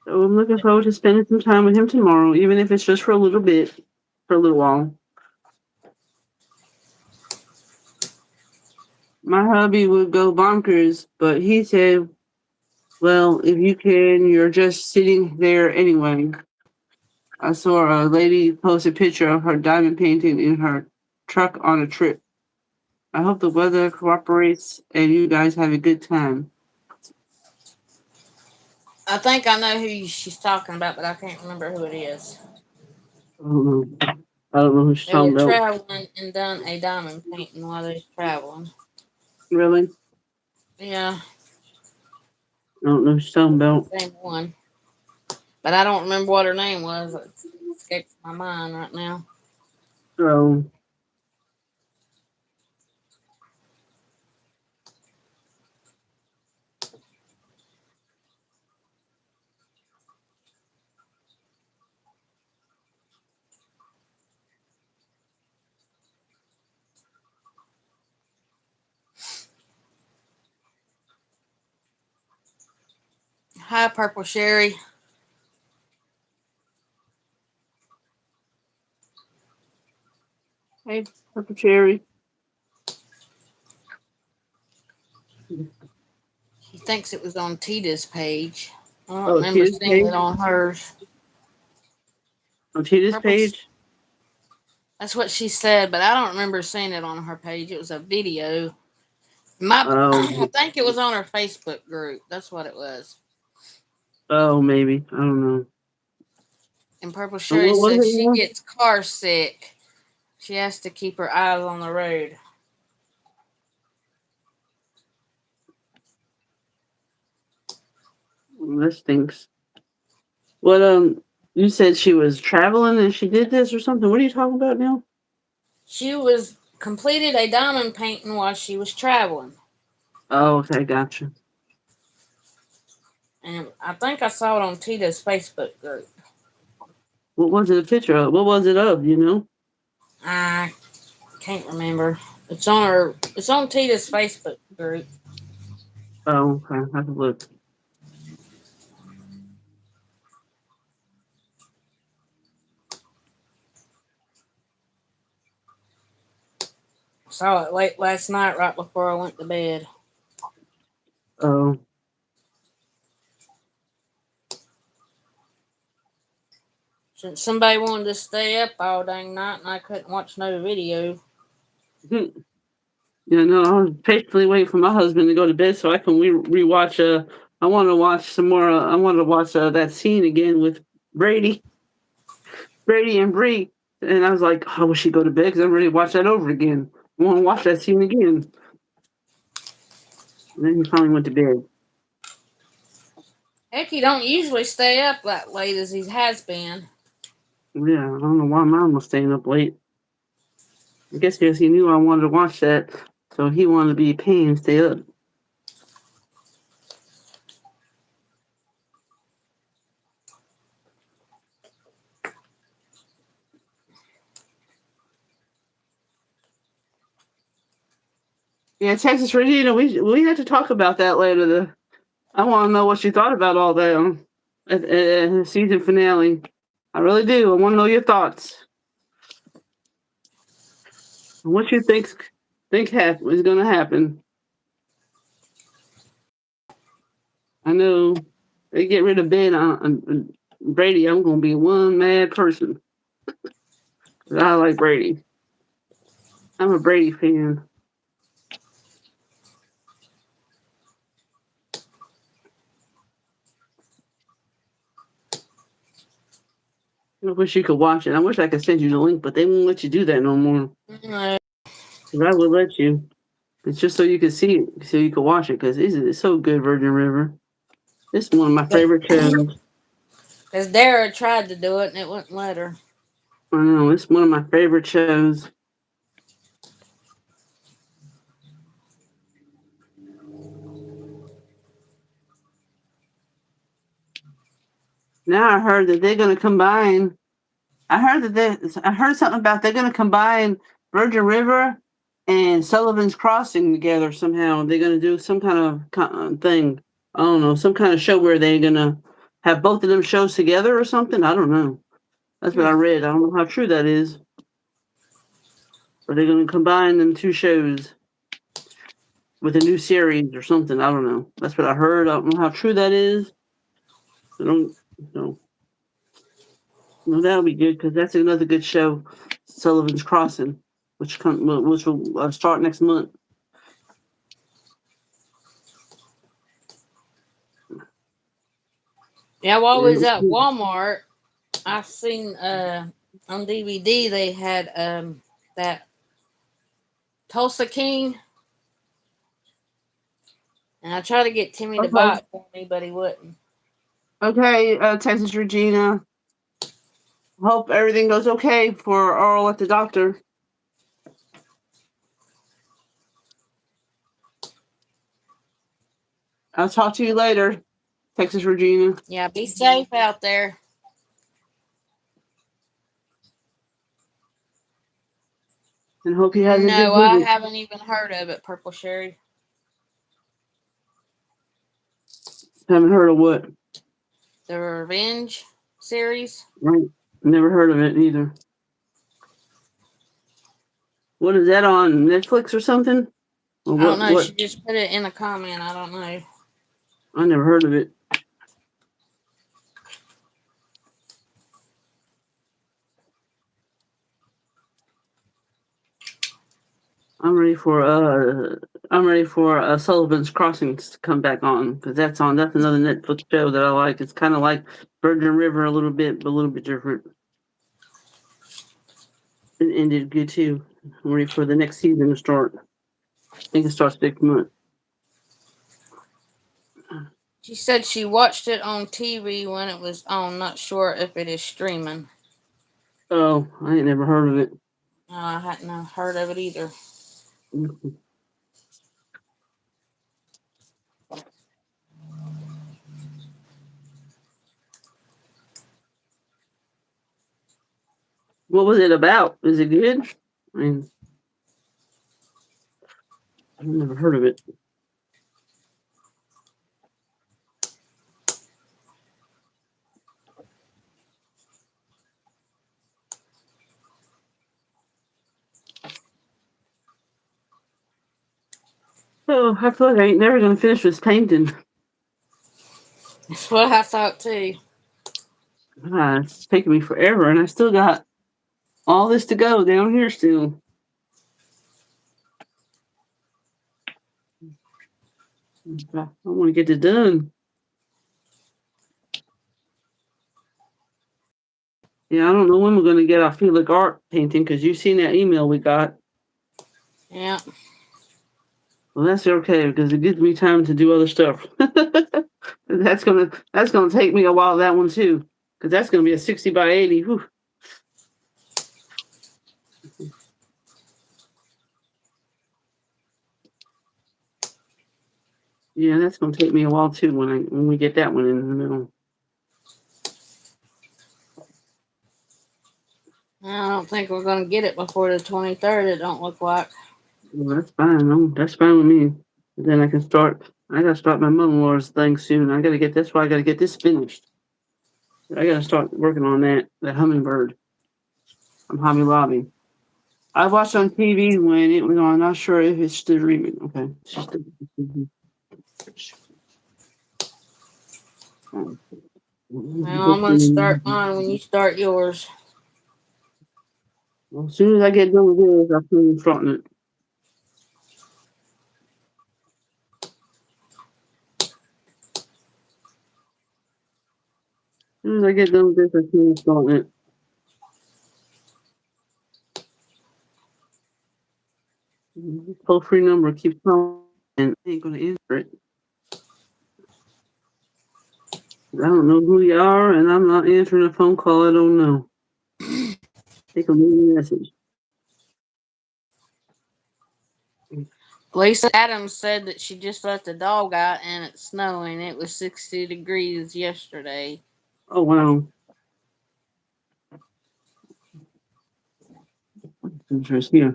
So I'm looking forward to spending some time with him tomorrow, even if it's just for a little bit, for a little while. My hubby would go bonkers, but he said, "Well, if you can, you're just sitting there anyway." I saw a lady post a picture of her diamond painting in her truck on a trip. I hope the weather cooperates and you guys have a good time. I think I know who she's talking about, but I can't remember who it is. I don't know. I don't know who she's They were talking about. traveling and done a diamond painting while they was traveling. Really? Yeah, I don't know who she's talking it's about. the same one. But I don't remember what her name was. It escapes my mind right now. So, Hi, Purple Sherry. Hey, Purple Cherry. He thinks it was on Tita's page. I don't Oh, remember Tita's seeing page. it on hers. On Tita's Purple. page. That's what she said, but I don't remember seeing it on her page. It was a video. My, I Oh, think it was on her Facebook group. That's what it was. oh, maybe. I don't know. And Purple And Sherry what was said it she again? gets car sick. She has to keep her eyes on the road. That stinks. What you said she was traveling and she did this or something. What are you talking about now? She was completed a diamond painting while she was traveling. Oh, okay, gotcha. And I think I saw it on Tita's Facebook group. What was it a picture of? What was it of, you know? I can't remember. It's on Tita's Facebook group. Oh, okay. I have to look. Saw it late last night right before I went to bed. Oh, Since somebody wanted to stay up all dang night and I couldn't watch no video. yeah, no, I was patiently waiting for my husband to go to bed so I can rewatch. I want to watch some more. I want to watch that scene again with Brady, Brady and Bree. And I was like, oh, will she go to bed? Because I'm ready to watch that over again. I want to watch that scene again. And then he finally went to bed. Heck, he don't usually stay up that late as he has been. Yeah, I don't know why mom was staying up late. I guess because he knew I wanted to watch that, so he wanted to be a pain and stay up. Yeah, Texas Regina, we had to talk about that later. I want to know what you thought about all that at the season finale. I really do. I want to know your thoughts. What you think is going to happen. I know they get rid of Ben Brady. I'm going to be one mad person. 'Cause I like Brady. I'm a Brady fan. I wish you could watch it. I wish I could send you the link, but they won't let you do that no more. No, 'Cause I would let you. It's just so you can see it, so you can watch it. Because it's so good, Virgin River. It's one of my favorite shows. because Dara tried to do it and it wouldn't let her. I know it's one of my favorite shows. Now I heard that they're going to combine. I heard something about they're going to combine Virgin River and Sullivan's Crossing together somehow. They're going to do some kind of thing. I don't know, some kind of show where they're going to have both of them shows together or something. I don't know. That's what I read. I don't know how true that is. Or they're going to combine them two shows with a new series or something. I don't know. That's what I heard. I don't know how true that is. I don't know. Well, that'll be good because that's another good show, Sullivan's Crossing, which will start next month. Yeah, while I was at Yeah. Walmart, I seen on DVD they had that Tulsa King, and I tried to get Timmy to buy Okay. it for me, but he wouldn't. Okay, Texas Regina. Hope everything goes okay for Earl at the doctor. I'll talk to you later, Texas Regina, Yeah, be safe out there. and hope he has a good No, I visit. haven't even heard of it, Purple Sherry. Haven't heard of what? The Revenge series. Right. Never heard of it either. What is that on Netflix or something? Or I don't what? know. What? She just put it in a comment. I don't know. I never heard of it. I'm ready for Sullivan's Crossing to come back on because that's on. That's another Netflix show that I like. It's kind of like Virgin River a little bit, but a little bit different. It ended good too. I'm ready for the next season to start. I think it starts next month. She said she watched it on TV when it was on. Not sure if it is streaming. Oh, I ain't never heard of it. I hadn't heard of it either. Mhm. What was it about? Is it good? I mean, I've never heard of it. Oh, I feel like I ain't never gonna finish this painting. That's what I thought too. It's taking me forever, and I still got all this to go down here still. I want to get it done. Yeah, I don't know when we're gonna get our Felix art painting because you've seen that email we got. Yeah. Well, that's okay because it gives me time to do other stuff. that's gonna take me a while. That one too, because that's gonna be a 60 by 80. Whew. Yeah, that's gonna take me a while too when we get that one in the middle. I don't think we're gonna get it before the 23rd. It don't look like. Well, that's fine. That's fine with me. Then I can start. I gotta start my mother-in-law's thing soon. I gotta get. That's why I gotta get this finished. I gotta start working on that hummingbird from Hobby Lobby. I watched on TV when it was on. Not sure if it's still reading. Okay. It's just Well, I'm gonna start mine when you start yours. Well, as soon as I get done with this, I'll finish starting it. As soon as I get done with this, I finish starting it. Toll free number keeps calling and I ain't gonna answer it. I don't know who you are, and I'm not answering a phone call I don't know. Take a leave a message. Lisa Adams said that she just let the dog out and it's snowing. It was 60 degrees yesterday. Oh wow. Interesting. Yeah.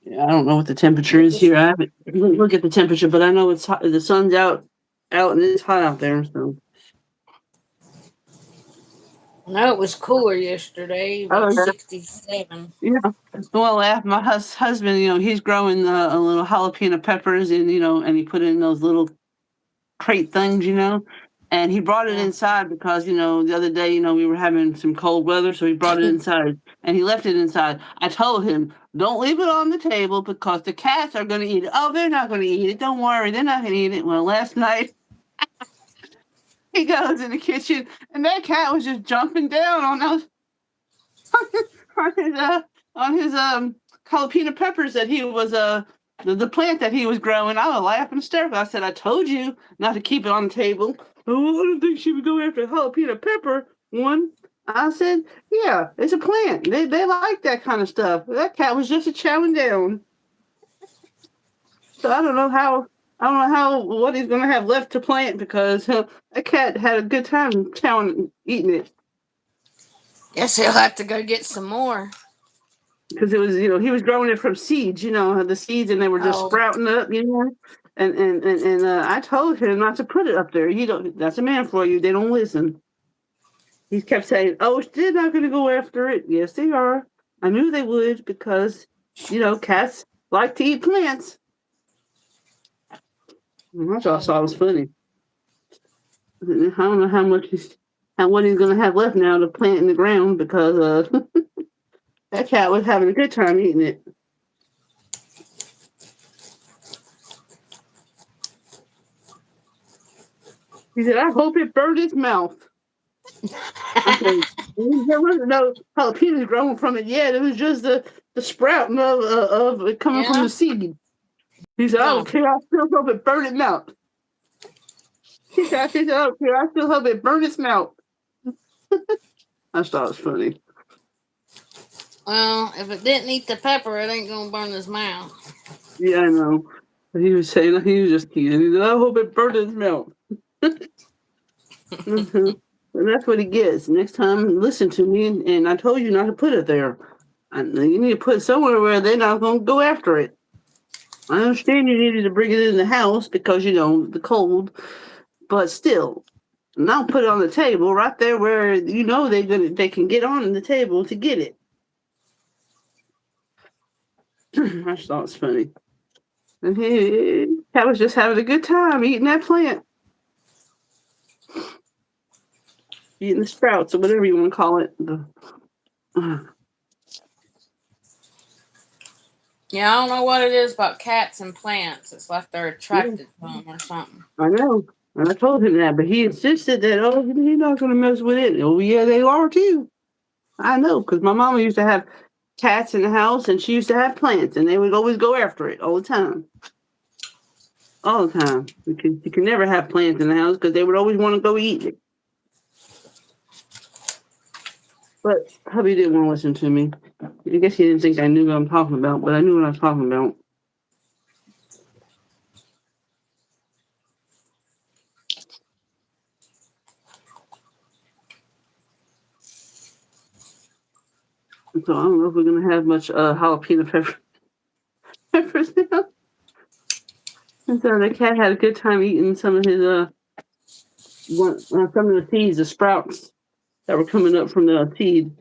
Yeah, I don't know what the temperature is here. I haven't look at the temperature, but I know it's hot. The sun's out, and it's hot out there. So. No, it was cooler yesterday, about Oh 67. yeah. Well, my husband, he's growing a little jalapeno peppers, and and he put it in those little crate things, and he brought it Yeah. inside because the other day, we were having some cold weather, so he brought it inside and he left it inside. I told him, don't leave it on the table because the cats are going to eat it. Oh, they're not going to eat it. Don't worry, they're not going to eat it. Well, last night he goes in the kitchen and that cat was just jumping down on those on his jalapeno peppers that he was the plant that he was growing. I was laughing hysterical. I said, I told you not to keep it on the table. Oh, I don't think she would go after a jalapeno pepper one. I said, yeah, it's a plant. They like that kind of stuff. That cat was just a chowing down. So I don't know how what he's gonna have left to plant because that cat had a good time chowing eating it. Guess he'll have to go get some more. because it was, he was growing it from seeds, the seeds, and they were just Oh, sprouting up, and I told him not to put it up there. You don't. That's a man for you. They don't listen. He kept saying, "Oh, they're not going to go after it." Yes, they are. I knew they would because, cats like to eat plants. And I just thought it was funny. I don't know what he's going to have left now to plant in the ground because that cat was having a good time eating it. He said, "I hope it burned his mouth." I said, "There wasn't no jalapenos growing from it yet. It was just the sprouting of it coming from yeah. the seed." He said, "I No. don't care. I still hope it burned his mouth." He said, "I don't care. I still hope it burned his mouth." I thought it was funny. Well, if it didn't eat the pepper, it ain't gonna burn his mouth. Yeah, I know. But he was saying he was just teasing. He said, "I hope it burned his mouth." And that's what he gets. Next time, listen to me, and I told you not to put it there. You need to put it somewhere where they're not going to go after it. I understand you needed to bring it in the house because the cold, but still, now put it on the table right there where they can get on the table to get it. I just thought it was funny, and cat was just having a good time eating that plant, eating the sprouts or whatever you want to call it. Yeah, I don't know what it is about cats and plants. It's like they're Yeah, attracted to them or something. I know. And I told him that, but he insisted that, "Oh, you're not going to mess with it." Oh, yeah, they are too. I know, because my mama used to have cats in the house, and she used to have plants, and they would always go after it all the time. All the time. Because you can never have plants in the house because they would always want to go eat it. But hubby didn't want to listen to me. I guess he didn't think I knew what I'm talking about, but I knew what I was talking about. So I don't know if we're going to have much jalapeno peppers now. And so the cat had a good time eating some of his some of the seeds, the sprouts that were coming up from the seed.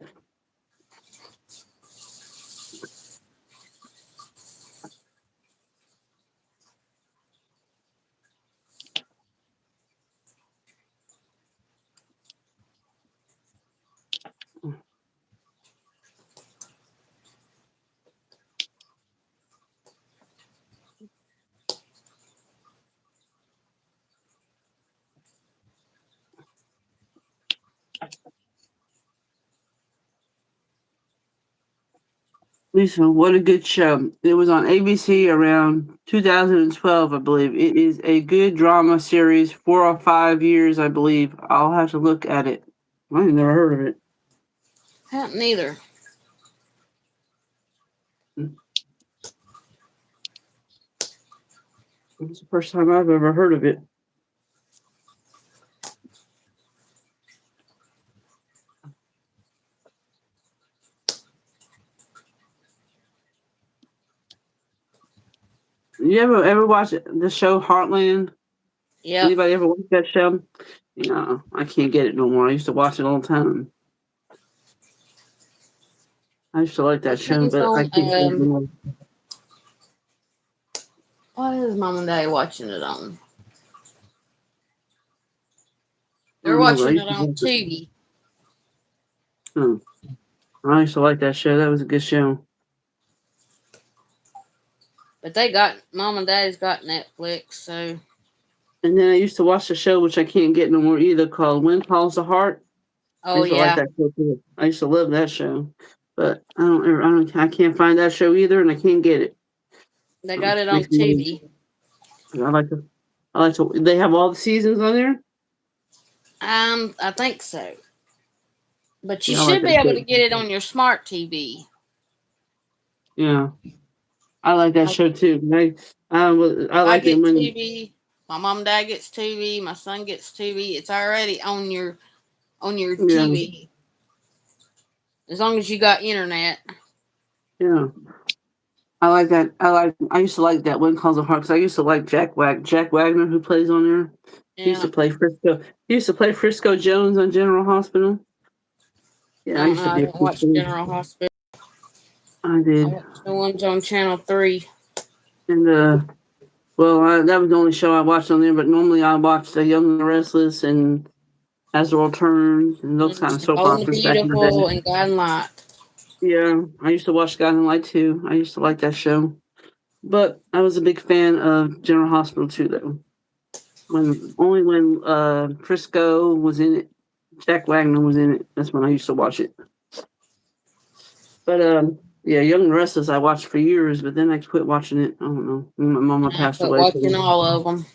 Lisa, what a good show. It was on ABC around 2012, I believe. It is a good drama series, 4 or 5 years, I believe. I'll have to look at it. I ain't never heard of it. Hadn't either. It's the first time I've ever heard of it. You ever watch the show Heartland? Yep. Anybody ever watch that show? Yeah, I can't get it no more. I used to watch it all the time. I used to like that That show, thing's but I on. can't get it no more. What is Mom and Daddy watching it on? I They're don't know, but I watching used it to on watch it. TV. Hmm. I used to like that show. That was a good show. But they got Mom and Daddy's got Netflix, so And then I used to watch the show, which I can't get no more either, called When Calls the Heart. I oh used to like yeah, that show too. I used to love that show, but I can't find that show either, and I can't get it. they got it on Makes me. TV. I like to. I like to. They have all the seasons on there. I think so. But you Yeah, I like should be that able show. to get it on your smart TV. Yeah, I like that Like show too. I I like it get when. TV, my mom and dad gets TV, my son gets TV. It's already on your Yeah, TV as long as you got internet. Yeah. I like that. I used to like that one calls of heart because I used to like Jack Wagner who plays on there. He used Yeah. to play Frisco. He used to play Frisco Jones on General Hospital. Yeah, I used to I be a didn't watch Frisco. General Hospital. I I did, watched the ones on Channel 3. and well, that was the only show I watched on there. But normally I watched The Young and the Restless and As the World Turns and those kind of soap Bold and the operas back in the day. Beautiful and Guiding Light. Yeah, I used to watch Guiding Light too. I used to like that show. But I was a big fan of General Hospital too, though. When Frisco was in it, Jack Wagner was in it. That's when I used to watch it. But yeah, Young and Restless I watched for years, but then I quit watching it. I don't know. When my mama And I passed quit away. watching all of them.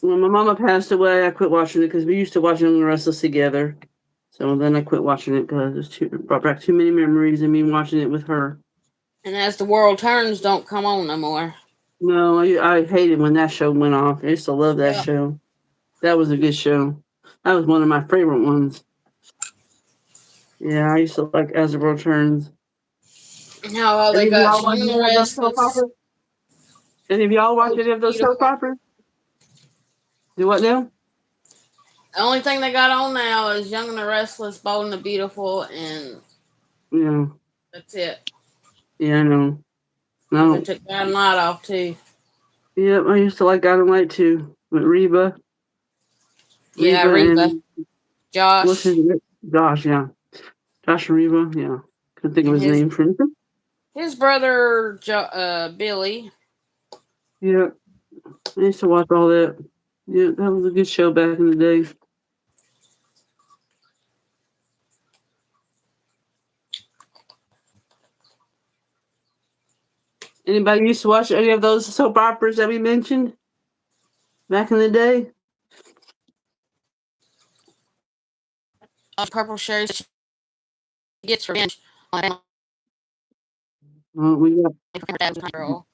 When my mama passed away, I quit watching it because we used to watch Young and Restless together. So then I quit watching it because it brought back too many memories of me watching it with her. And As the World Turns don't come on no more. No, I hated when that show went off. I used to love that Yep. show. That was a good show. That was one of my favorite ones. Yeah, I used to like As the World Turns. Now Any they of got y'all Young watch and the any of those soap Restless. operas? Any of y'all watch Bold any and of those soap Beautiful. operas? Do what now? The only thing they got on now is Young and the Restless, Bold and the Beautiful, and Yeah, that's it. yeah, I know. Because they No, took Guiding Light off too. yeah, I used to like God and Light too. With Yeah, Reba, Reba. and what's his Josh. name? Josh, yeah, Josh and Reba, yeah. Couldn't think of And his name for him. his brother, Billy. Yeah, I used to watch all that. Yeah, that was a good show back in the day. Anybody used to watch any of those soap operas that we mentioned back in the day? Purple Sherry gets revenge on We got that girl.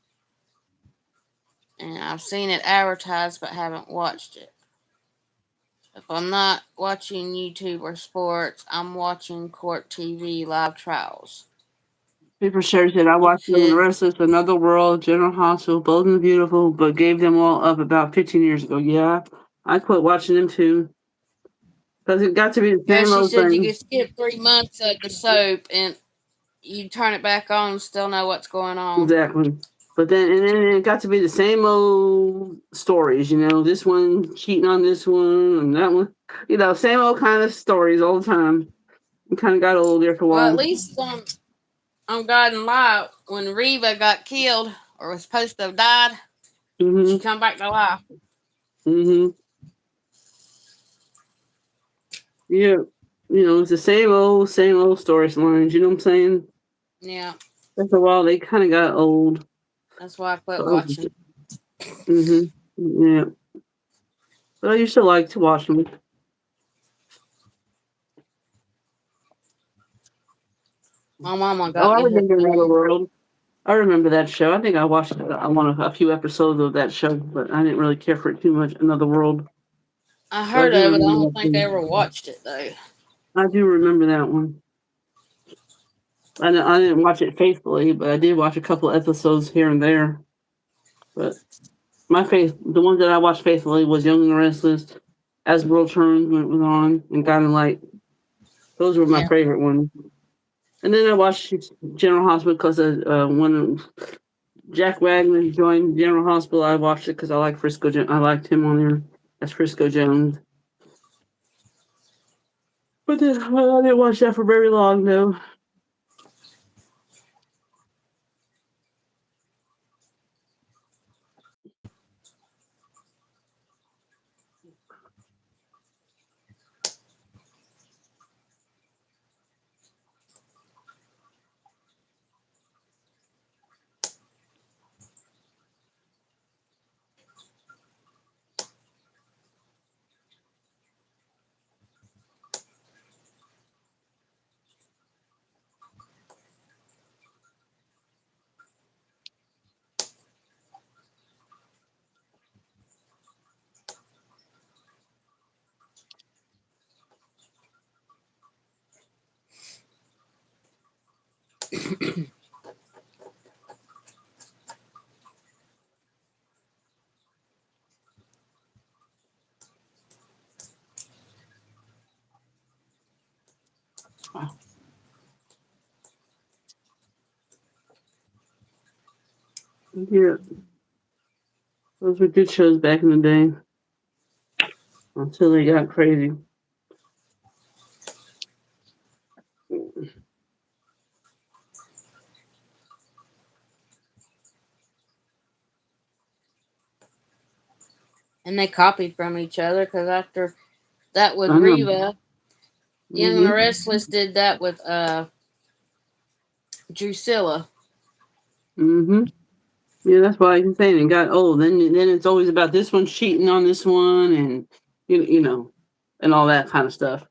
And I've seen it advertised but haven't watched it. If I'm not watching YouTube or sports, I'm watching Court TV live trials. Paper Sherry said, I watched them in the It, Restless, Another World, General Hospital, Bold and the Beautiful, but gave them all up about 15 years ago. Yeah, I quit watching them too. Because it got to be the yeah, same she old said you thing. could skip 3 months of the soap and you turn it back on and still know what's going on. Exactly. But then it got to be the same old stories, this one cheating on this one and that one. Same old kind of stories all the time. It kind of got old there for a Well, at while. least on God and Light, when Reva got killed or was supposed to have died, she Mm-hmm. come back to life. Mm-hmm. Yeah. It's the same old storylines, you know what I'm saying? Yeah, After a while, they kind of got old. that's why I quit So, watching. yeah. But I used to like to watch them. My mama Oh, got I me hooked remember Another on. World. I remember that show. I think I watched a few episodes of that show, but I didn't really care for it too much. Another World. I But I heard do of it. I remember don't that think I thing. ever watched it though. I do remember that one. I didn't watch it faithfully, but I did watch a couple episodes here and there. But the ones that I watched faithfully was Young and the Restless, As the World Turns when it was on, and Guiding Light. Those were my Yeah, favorite ones. And then I watched General Hospital because when Jack Wagner joined General Hospital, I watched it because I like Frisco. I liked him on there as Frisco Jones. But then I didn't watch that for very long, though. Yeah, those were good shows back in the day until they got crazy. And they copied from each other because after that with I know. Reva, Young and the Mhm. Restless did that with Drusilla. Mhm. Yeah, that's why I'm saying it got old. Then it's always about this one cheating on this one, and you know, and all that kind of stuff.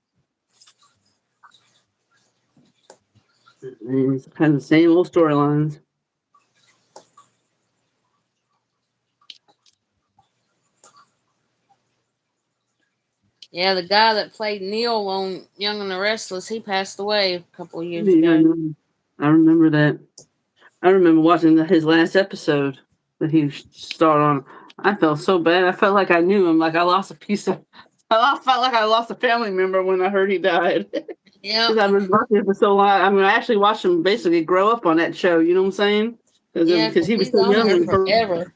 And it's kind of the same old storylines. Yeah, the guy that played Neil on Young and the Restless, he passed away a couple of years Yeah, ago. I remember that. I remember watching his last episode that he starred on. I felt so bad. I felt like I knew him. Like I lost a piece of. Felt like I lost a family member when I heard he died. Yep. Because I've been watching it for so long. I mean, I actually watched him basically grow up on that show. You know what I'm saying? Yeah, Because because he was he's so on young there when he first. forever.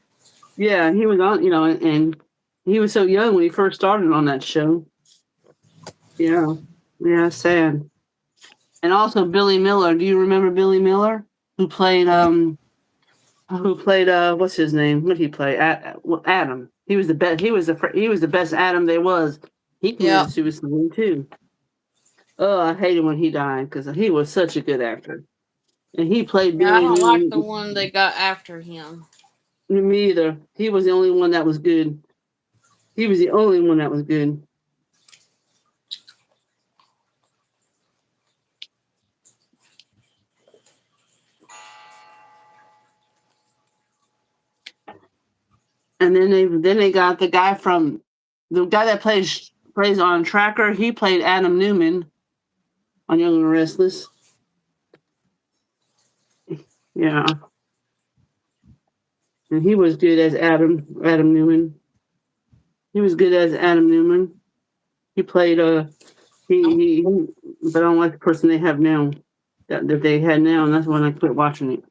Yeah, he was on. And he was so young when he first started on that show. Yeah, yeah, sad. And also Billy Miller. Do you remember Billy Miller, who played what's his name? What did he play? Adam. He was the best. He was the best Adam there was. He Yep. committed suicide too. Oh, I hated when he died because he was such a good actor. And he played Yeah, I Billy don't like the Newman. one they got after him. Me either. He was the only one that was good. He was the only one that was good. And then they got the guy that plays on Tracker. He played Adam Newman on Young and Restless. Yeah, and he was good as Adam Newman. He was good as Adam Newman. He played but I don't like the person they have now that they had now, and that's when I quit watching it.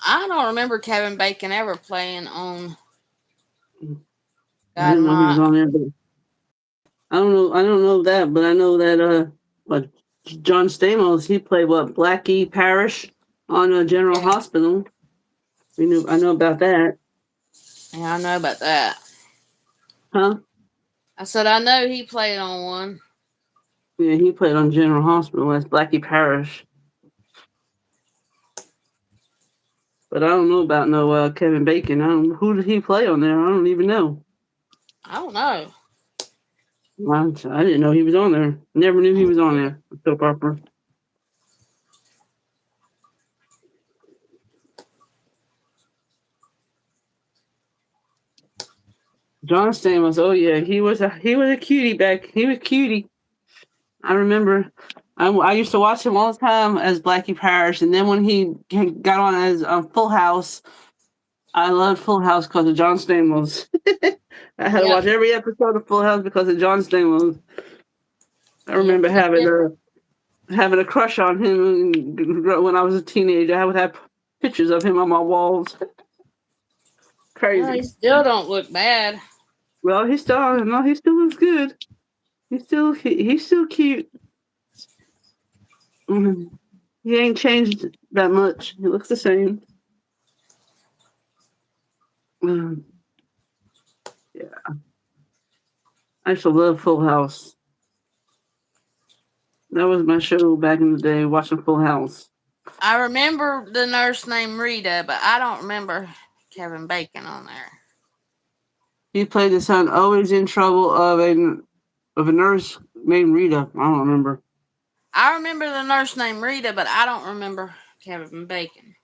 I don't remember Kevin Bacon ever playing on I didn't know he was Dynamite. on there, but I don't know that, but I know that what John Stamos, he played what Blackie Parish on General Yeah. Hospital. I know about that, Yeah, I know about that. huh? I said I know he played on one. Yeah, he played on General Hospital as Blackie Parish, but I don't know about no Kevin Bacon. Who did he play on there? I don't even know. I don't know. I didn't know he was on there. Never knew he was on there. Soap opera. John Stamos. Oh yeah, he was a cutie back. He was cutie. I remember. I used to watch him all the time as Blackie Parish, and then when he got on as Full House, I loved Full House because of John Stamos. I had to Yep. watch every episode of Full House because of John Stamos. I Yep. remember having a crush on him when I was a teenager. I would have pictures of him on my walls. Well, he Crazy. still don't look bad. Well, he still looks good. He's still cute. Mhm. He ain't changed that much. He looks the same. Um, yeah, I used to love Full House. That was my show back in the day, watching Full House. I remember the nurse named Rita, but I don't remember Kevin Bacon on there. He played the son always in trouble of a nurse named Rita. I don't remember. I remember the nurse named Rita, but I don't remember Kevin Bacon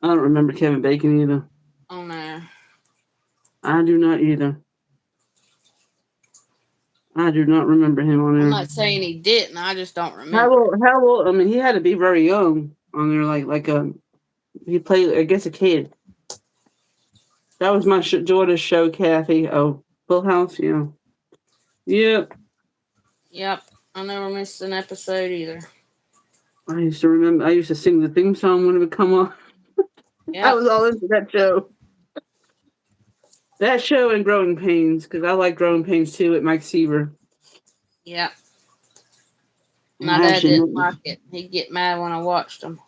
I don't remember Kevin Bacon either. on there. I do not either. I do not remember him on I'm there. not saying he didn't. I just don't remember. How old? I mean, he had to be very young on there. He played, I guess, a kid. That was my daughter's show, Kathy. Oh, Full House, yeah. Yep. Yep. I never missed an episode either. I used to remember. I used to sing the theme song when it would come on. I Yep. was all into that show. That show and Growing Pains, because I like Growing Pains too with Mike Seaver. Yep. And My I dad actually, didn't like it. He'd get mad when I watched them.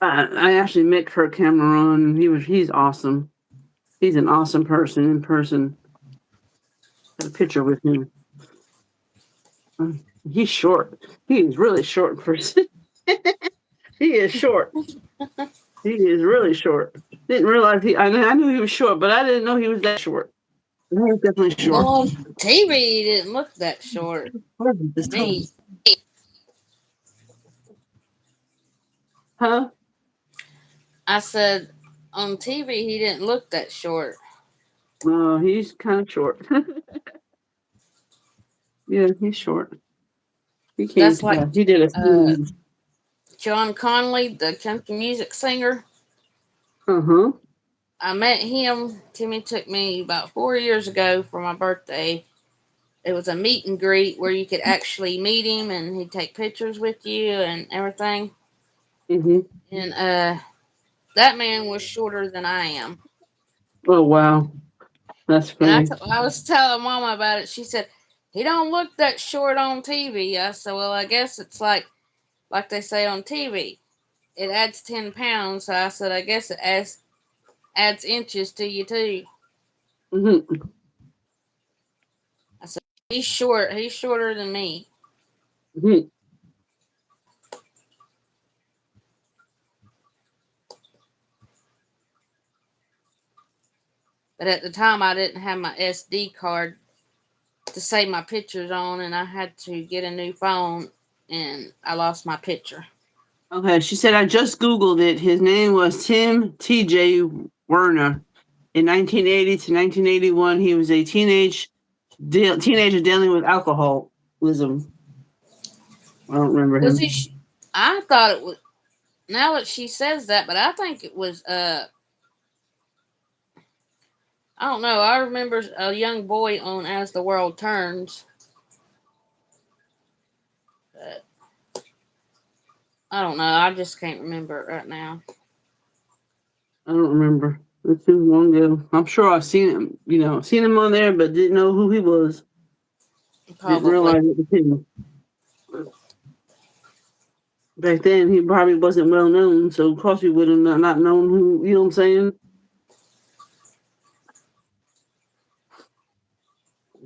I actually met Kurt Cameron. He's awesome. He's an awesome person in person. Got a picture with him. He's short. He is really short in person. He is short. He is really short. Didn't realize I knew he was short, but I didn't know he was that short. He was definitely short. Well, on TV, he didn't look that short This to me. time. Huh? I said, on TV, he didn't look that short. No, he's kind of short. Yeah, he's short. He came That's to like that. He did a uh, few. John Conley, the country music singer. Uh-huh. I met him. Timmy took me about 4 years ago for my birthday. It was a meet and greet where you could actually meet him and he'd take pictures with you and everything. Mm-hmm. And that man was shorter than I am. Oh, wow. That's And funny. I was telling Mama about it. She said, he don't look that short on TV. I said, well, I guess it's like they say on TV. It adds 10 pounds. So I said, I guess it adds inches to you too. Mm-hmm. I said, he's short. He's shorter than me. Mm-hmm. But at the time, I didn't have my SD card to save my pictures on, and I had to get a new phone, and I lost my picture. Okay, she said I just Googled it. His name was Tim T.J. Werner. In 1980 to 1981, he was a teenager dealing with alcoholism. I don't remember Was him. he? I thought it was. Now that she says that, but I think it was. I don't know. I remember a young boy on As the World Turns. But I don't know. I just can't remember it right now. I don't remember. It's too long ago. I'm sure I've seen him, seen him on there, but didn't know who he was. Didn't Probably. realize it was him. Back then, he probably wasn't well known, so of course he would have not known who, you know what I'm saying?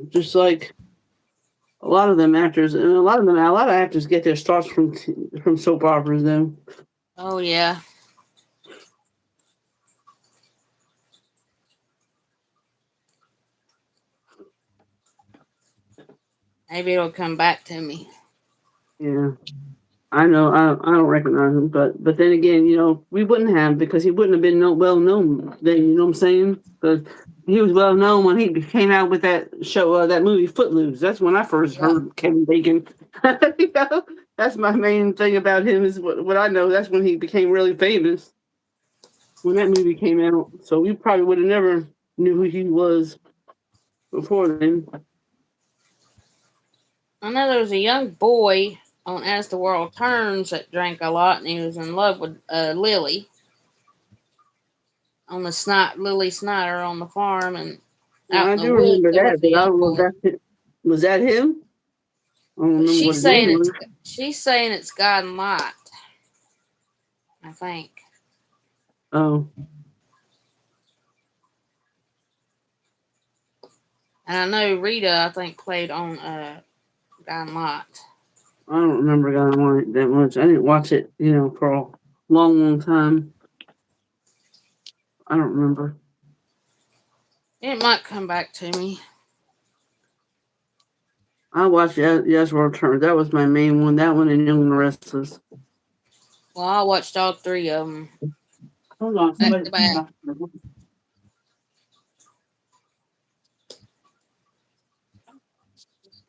Just like a lot of them actors, and a lot of actors get their starts from soap operas, though. Oh yeah. Maybe it'll come back to me. Yeah, I know. I don't recognize him, but then again, we wouldn't have because he wouldn't have been well known then. You know what I'm saying? Because he was well known when he came out with that show, that movie Footloose. That's when I first Yep. heard Kevin Bacon. You know, that's my main thing about him is what I know. That's when he became really famous when that movie came out. So we probably would have never knew who he was before then. I know there was a young boy on As the World Turns that drank a lot, and he was in love with Lily on Lily Snyder on the farm and Well, out I in the do woods. remember There was that, a but I young don't know if boy. was that him. I don't But remember what his name was. she's saying it's God and Light. I think. Oh, And I know Rita, I think, played on God and Light. I don't remember God on it that much. I didn't watch it, for a long, long time. I don't remember. It might come back to me. I watched Yes World Turns. That was my main one. That one and Young and the Restless. Well, I watched all three of them Hold on, back somebody. to back.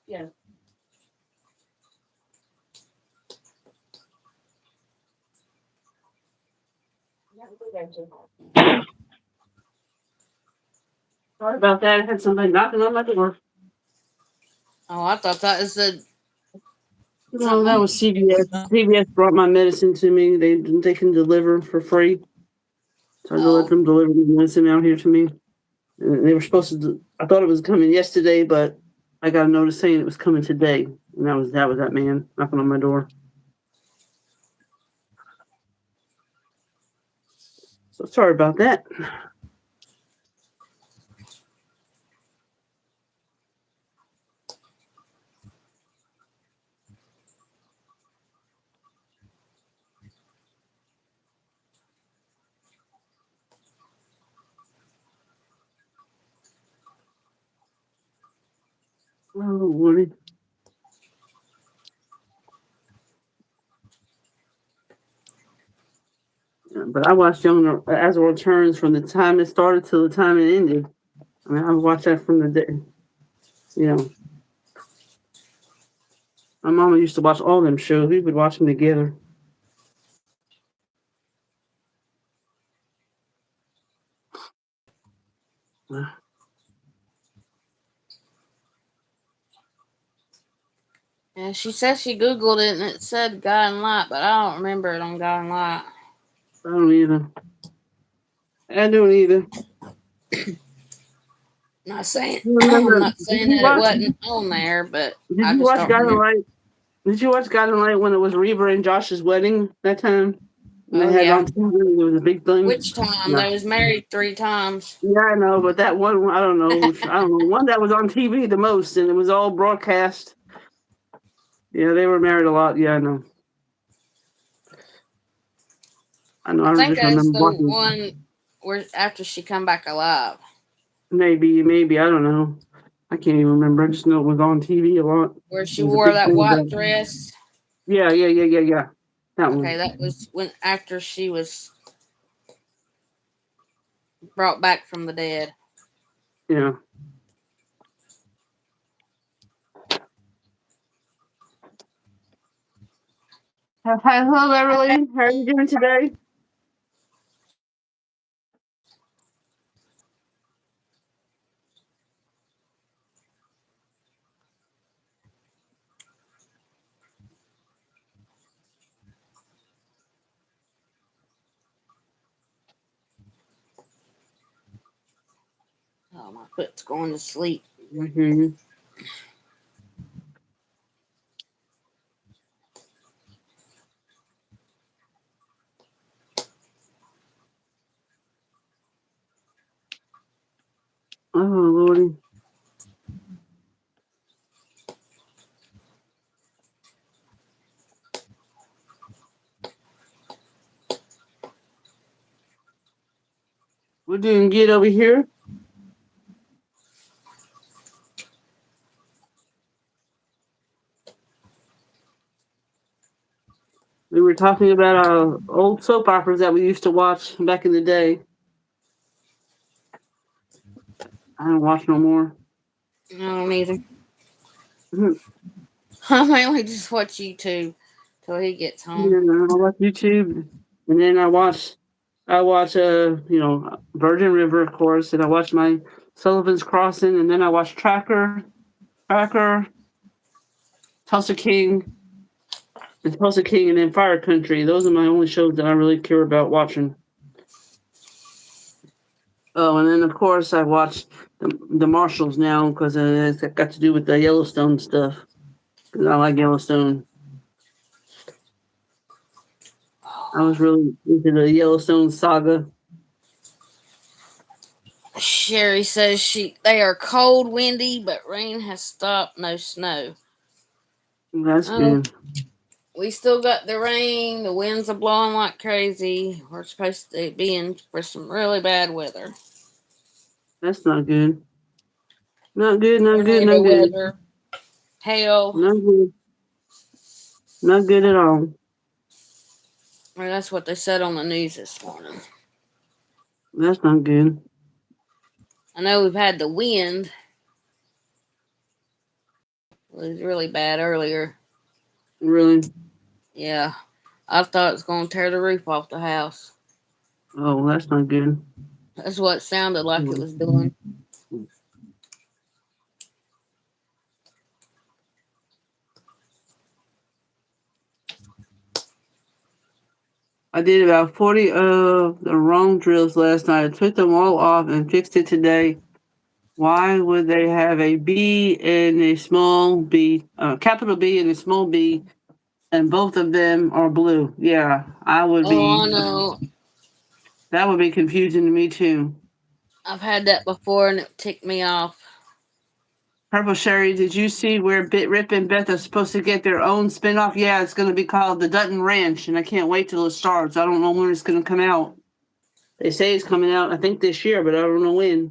Yeah. Sorry about that. I had somebody knocking on my door. Oh, I thought that was the No, that was CVS. CVS brought my medicine to me. They can deliver for free, so I let Oh, them deliver the medicine out here to me. And they were supposed to. I thought it was coming yesterday, but I got a notice saying it was coming today, and that was that man knocking on my door. So sorry about that. Oh, Lordy. Yeah, but I watched Young As It Returns from the time it started till the time it ended. I mean, I watched that from the day. You know, my mama used to watch all them shows. We would watch them together. yeah. She says she Googled it and it said Guiding Light, but I don't remember it on Guiding Light. I don't either. I don't either. Not saying You I'm remember? not saying that it wasn't on there, but Did I you just watch don't God and remember. Light? Did you watch God and Light when it was Reba and Josh's wedding that time? And they Oh had it yeah. on TV. It was a big thing. Which time? Yeah. They was married 3 times. Yeah, I know, but that one, I don't know. I don't know. One that was on TV the most, and it was all broadcast. Yeah, they were married a lot. Yeah, I know. I know. I I think just that's remember the watching. one where after she come back alive. Maybe I don't know. I can't even remember. I just know it was on TV a lot. Where It she was a wore big that thing white about. dress. Yeah. That Okay, one. that was when after she was brought back from the dead. Yeah. Hi, hello, Beverly. How are you doing today? Oh, my foot's going to sleep. Mm-hmm. Oh, Lordy. We're doing good over here. We were talking about old soap operas that we used to watch back in the day. I don't watch no more. I don't either. Mhm. I mainly just watch YouTube till he gets home. Yeah, I watch YouTube, and then I watch Virgin River, of course, and I watch my Sullivan's Crossing, and then I watch Tracker, Tulsa King, and then Fire Country. Those are my only shows that I really care about watching. Oh, and then of course I watch the Marshalls now because it's got to do with the Yellowstone stuff. 'Cause I like Yellowstone. I was really into the Yellowstone saga. Sherry says they are cold, windy, but rain has stopped. No snow. That's Oh, good. we still got the rain. The winds are blowing like crazy. We're supposed to be in for some really bad weather. That's not good. Not good. Not good. Tornado Not good. weather, hail. Not good. Not good at all. Well, that's what they said on the news this morning. That's not good. I know we've had the wind. It was really bad earlier. Really. Yeah, I thought it was going to tear the roof off the house. Oh, that's not good. That's what it sounded like it Mm. was doing. I did about 40 of the wrong drills last night. I took them all off and fixed it today. Why would they have a B and a small b, capital B and a small b, and both of them are blue? Yeah, I would Oh, I be. know. That would be confusing to me too. I've had that before and it ticked me off. Purple Sherry, did you see where Bit Rip and Beth are supposed to get their own spinoff? Yeah, it's going to be called The Dutton Ranch, and I can't wait till it starts. I don't know when it's going to come out. They say it's coming out, I think, this year, but I don't know when.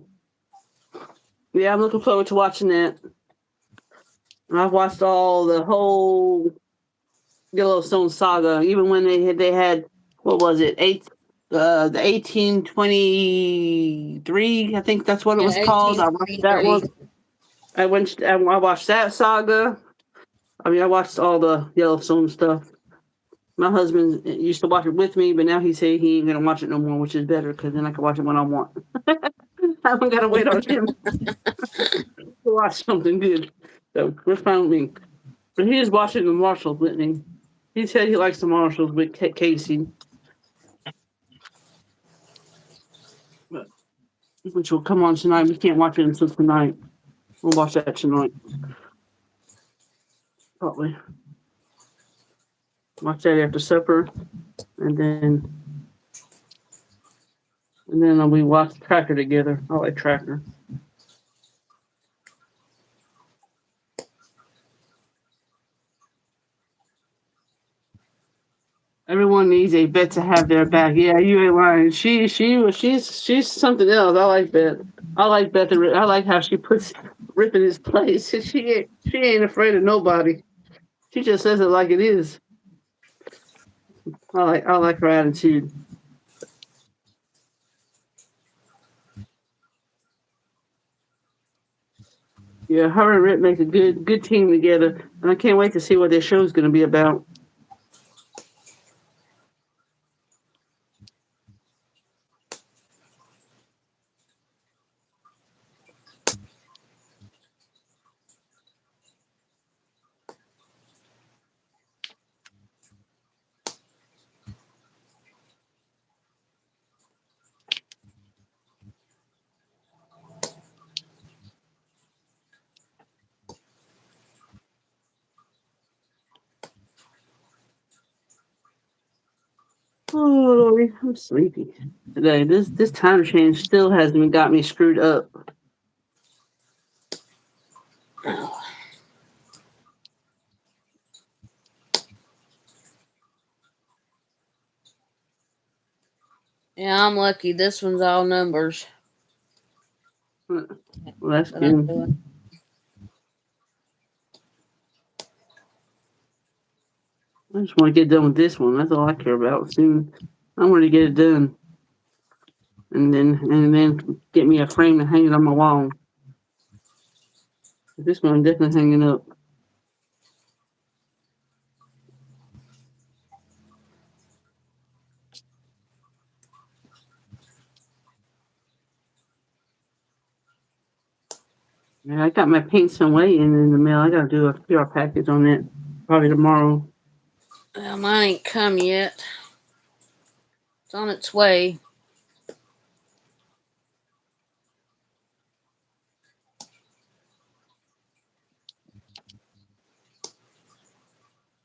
Yeah, I'm looking forward to watching that. I've watched the whole Yellowstone saga, even when they had what was it, the 1823, I think that's what it Yeah, was called. I watched that 1823. one. I watched that saga. I mean, I watched all the Yellowstone stuff. My husband used to watch it with me, but now he say he ain't gonna watch it no more, which is better because then I can watch it when I want. I don't gotta wait on him to watch something good. So we're fine with me. But he is watching the Marshalls with me. He said he likes the Marshalls with Casey, but, which will come on tonight. We can't watch it until tonight. We'll watch that tonight, probably. Watch that after supper, and then we watch Tracker together. I like Tracker. Everyone needs a Bet to have their back. Yeah, you ain't lying. She's something else. I like Beth. I like Beth. I like how she puts Rip in his place. She ain't afraid of nobody. She just says it like it is. I like her attitude. Yeah, her and Rip make a good team together, and I can't wait to see what their show's going to be about. Oh, Lordy, I'm sleepy today. This time change still hasn't got me screwed up. Yeah, I'm lucky. This one's all numbers Well, that's that I'm good. doing. I just want to get done with this one. That's all I care about. Soon, I want to get it done, and then get me a frame and hang it on my wall. This one I'm definitely hanging up. Yeah, I got my paint some way in the mail. I gotta do a PR package on that probably tomorrow. Well, mine ain't come yet. It's on its way.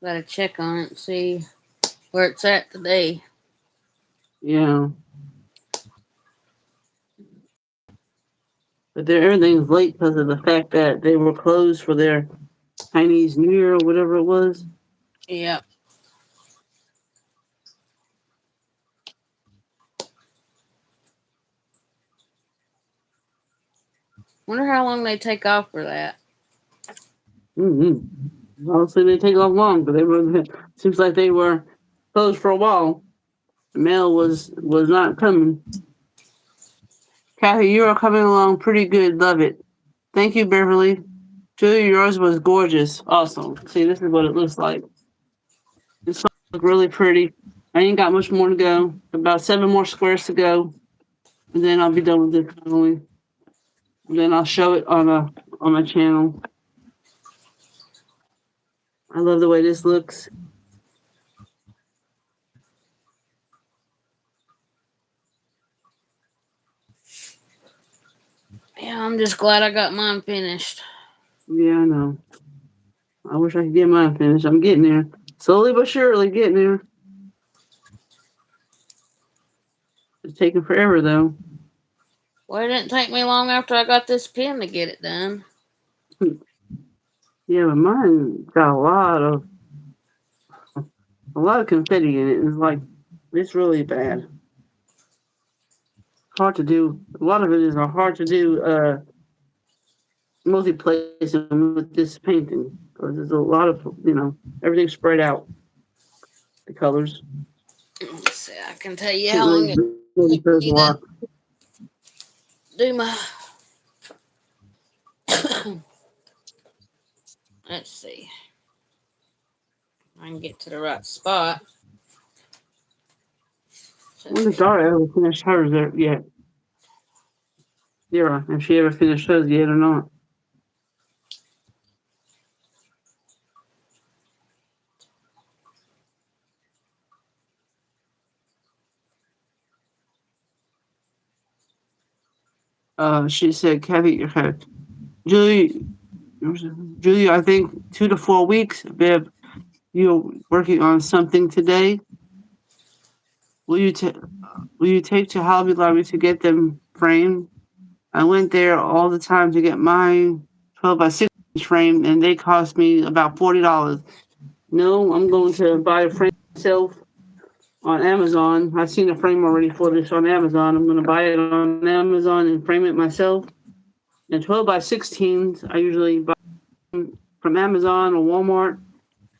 Gotta check on it and see where it's at today. Yeah, but everything's late because of the fact that they were closed for their Chinese New Year or whatever it was. Yep. Wonder how long they take off for that. Honestly, they take off long, but they were. Seems like they were closed for a while. The mail was not coming. Kathy, you are coming along pretty good. Love it. Thank you, Beverly. Julia, yours was gorgeous. Awesome. See, this is what it looks like. This looks really pretty. I ain't got much more to go. About 7 more squares to go, and then I'll be done with this finally. And then I'll show it on my channel. I love the way this looks. Yeah, I'm just glad I got mine finished. Yeah, I know. I wish I could get mine finished. I'm getting there. Slowly but surely getting there. It's taking forever though. Well, it didn't take me long after I got this pen to get it done. Yeah, but mine got a lot of confetti in it. It's like it's really bad. Hard to do. A lot of it is hard to do multi-placing with this painting because there's a lot of everything spread out. The colors Let's see, I can tell you can't how really long it really takes shows a me to lot. do my. Let's see. I can get to the right spot. I wonder if Dara ever finished hers yet. Yeah, if she ever finished hers yet or not. She said, Kathy, Julie, Julie, I think 2 to 4 weeks. Babe, you're working on something today. Will you take to Hobby Lobby to get them framed? I went there all the time to get my 12 by 6 frame, and they cost me about $40. No, I'm going to buy a frame myself on Amazon. I've seen a frame already for this on Amazon. I'm going to buy it on Amazon and frame it myself. And 12 by 16s, I usually buy from Amazon or Walmart,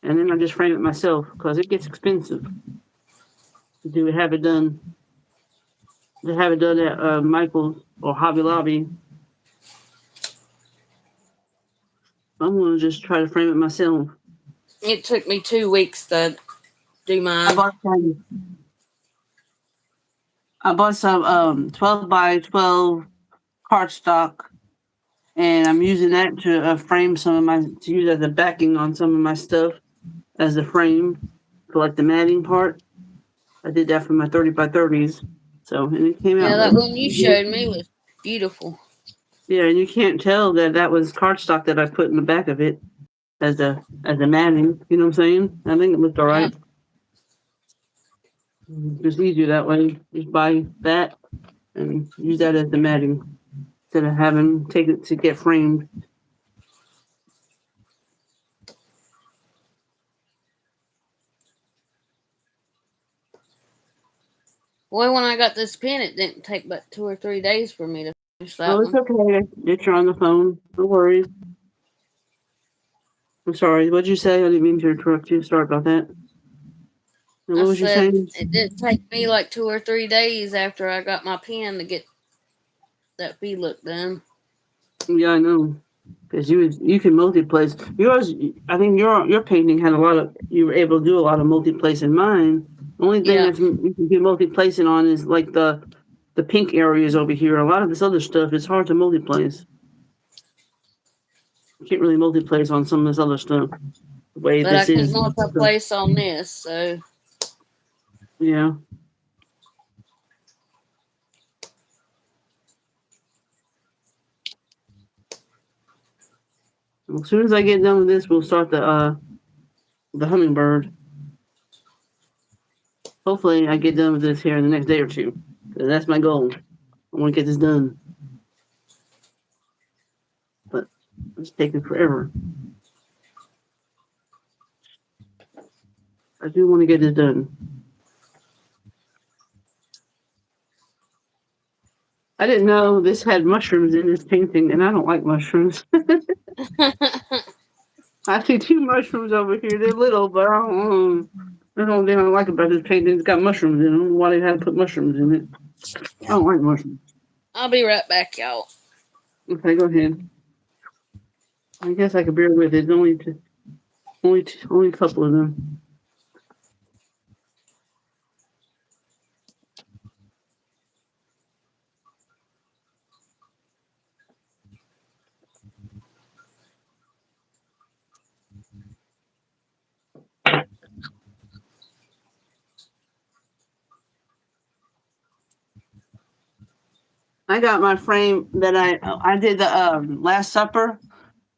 and then I just frame it myself because it gets expensive to have it done. To have it done at Michael's or Hobby Lobby, I'm gonna just try to frame it myself. It took me 2 weeks to do I mine. bought some. I bought some 12 by 12 cardstock, and I'm using that to frame some of my to use as a backing on some of my stuff as a frame for like the matting part. I did that for my 30 by 30s, so and it came Yeah, out that really one you good. showed me was beautiful. Yeah, and you can't tell that was cardstock that I put in the back of it as a matting. You know what I'm saying? I think it looked all Yeah. right. Just easier that way. Just buy that and use that as the matting instead of having take it to get framed. Boy, when I got this pen, it didn't take but 2 or 3 days for me to finish Oh, that it's one. okay. If you're on the phone, no worries. I'm sorry. What'd you say? I didn't mean to interrupt you. Sorry about that. And I what was you said saying? it didn't take me like 2 or 3 days after I got my pen to get that V look done. Yeah, I know. Because you can multi-place. Yours, I think your painting had a lot of. You were able to do a lot of multi-place in mine. The only thing Yeah, you can do multi-placing on is like the pink areas over here. A lot of this other stuff is hard to multi-place. You can't really multi-place on some of this other stuff. The way but I this can is. multi-place on this, so Yeah. As soon as I get done with this, we'll start the hummingbird. Hopefully, I get done with this here in the next day or two. 'Cause that's my goal. I want to get this done, but it's taking forever. I do want to get this done. I didn't know this had mushrooms in this painting, and I don't like mushrooms. I see two mushrooms over here. They're little, but I don't think I like about this painting. It's got mushrooms in it. I don't know why they had to put mushrooms in it. I don't like mushrooms. I'll be right back, y'all. Okay, go ahead. I guess I could bear with it. It's only a couple of them. I got my frame that I did the Last Supper,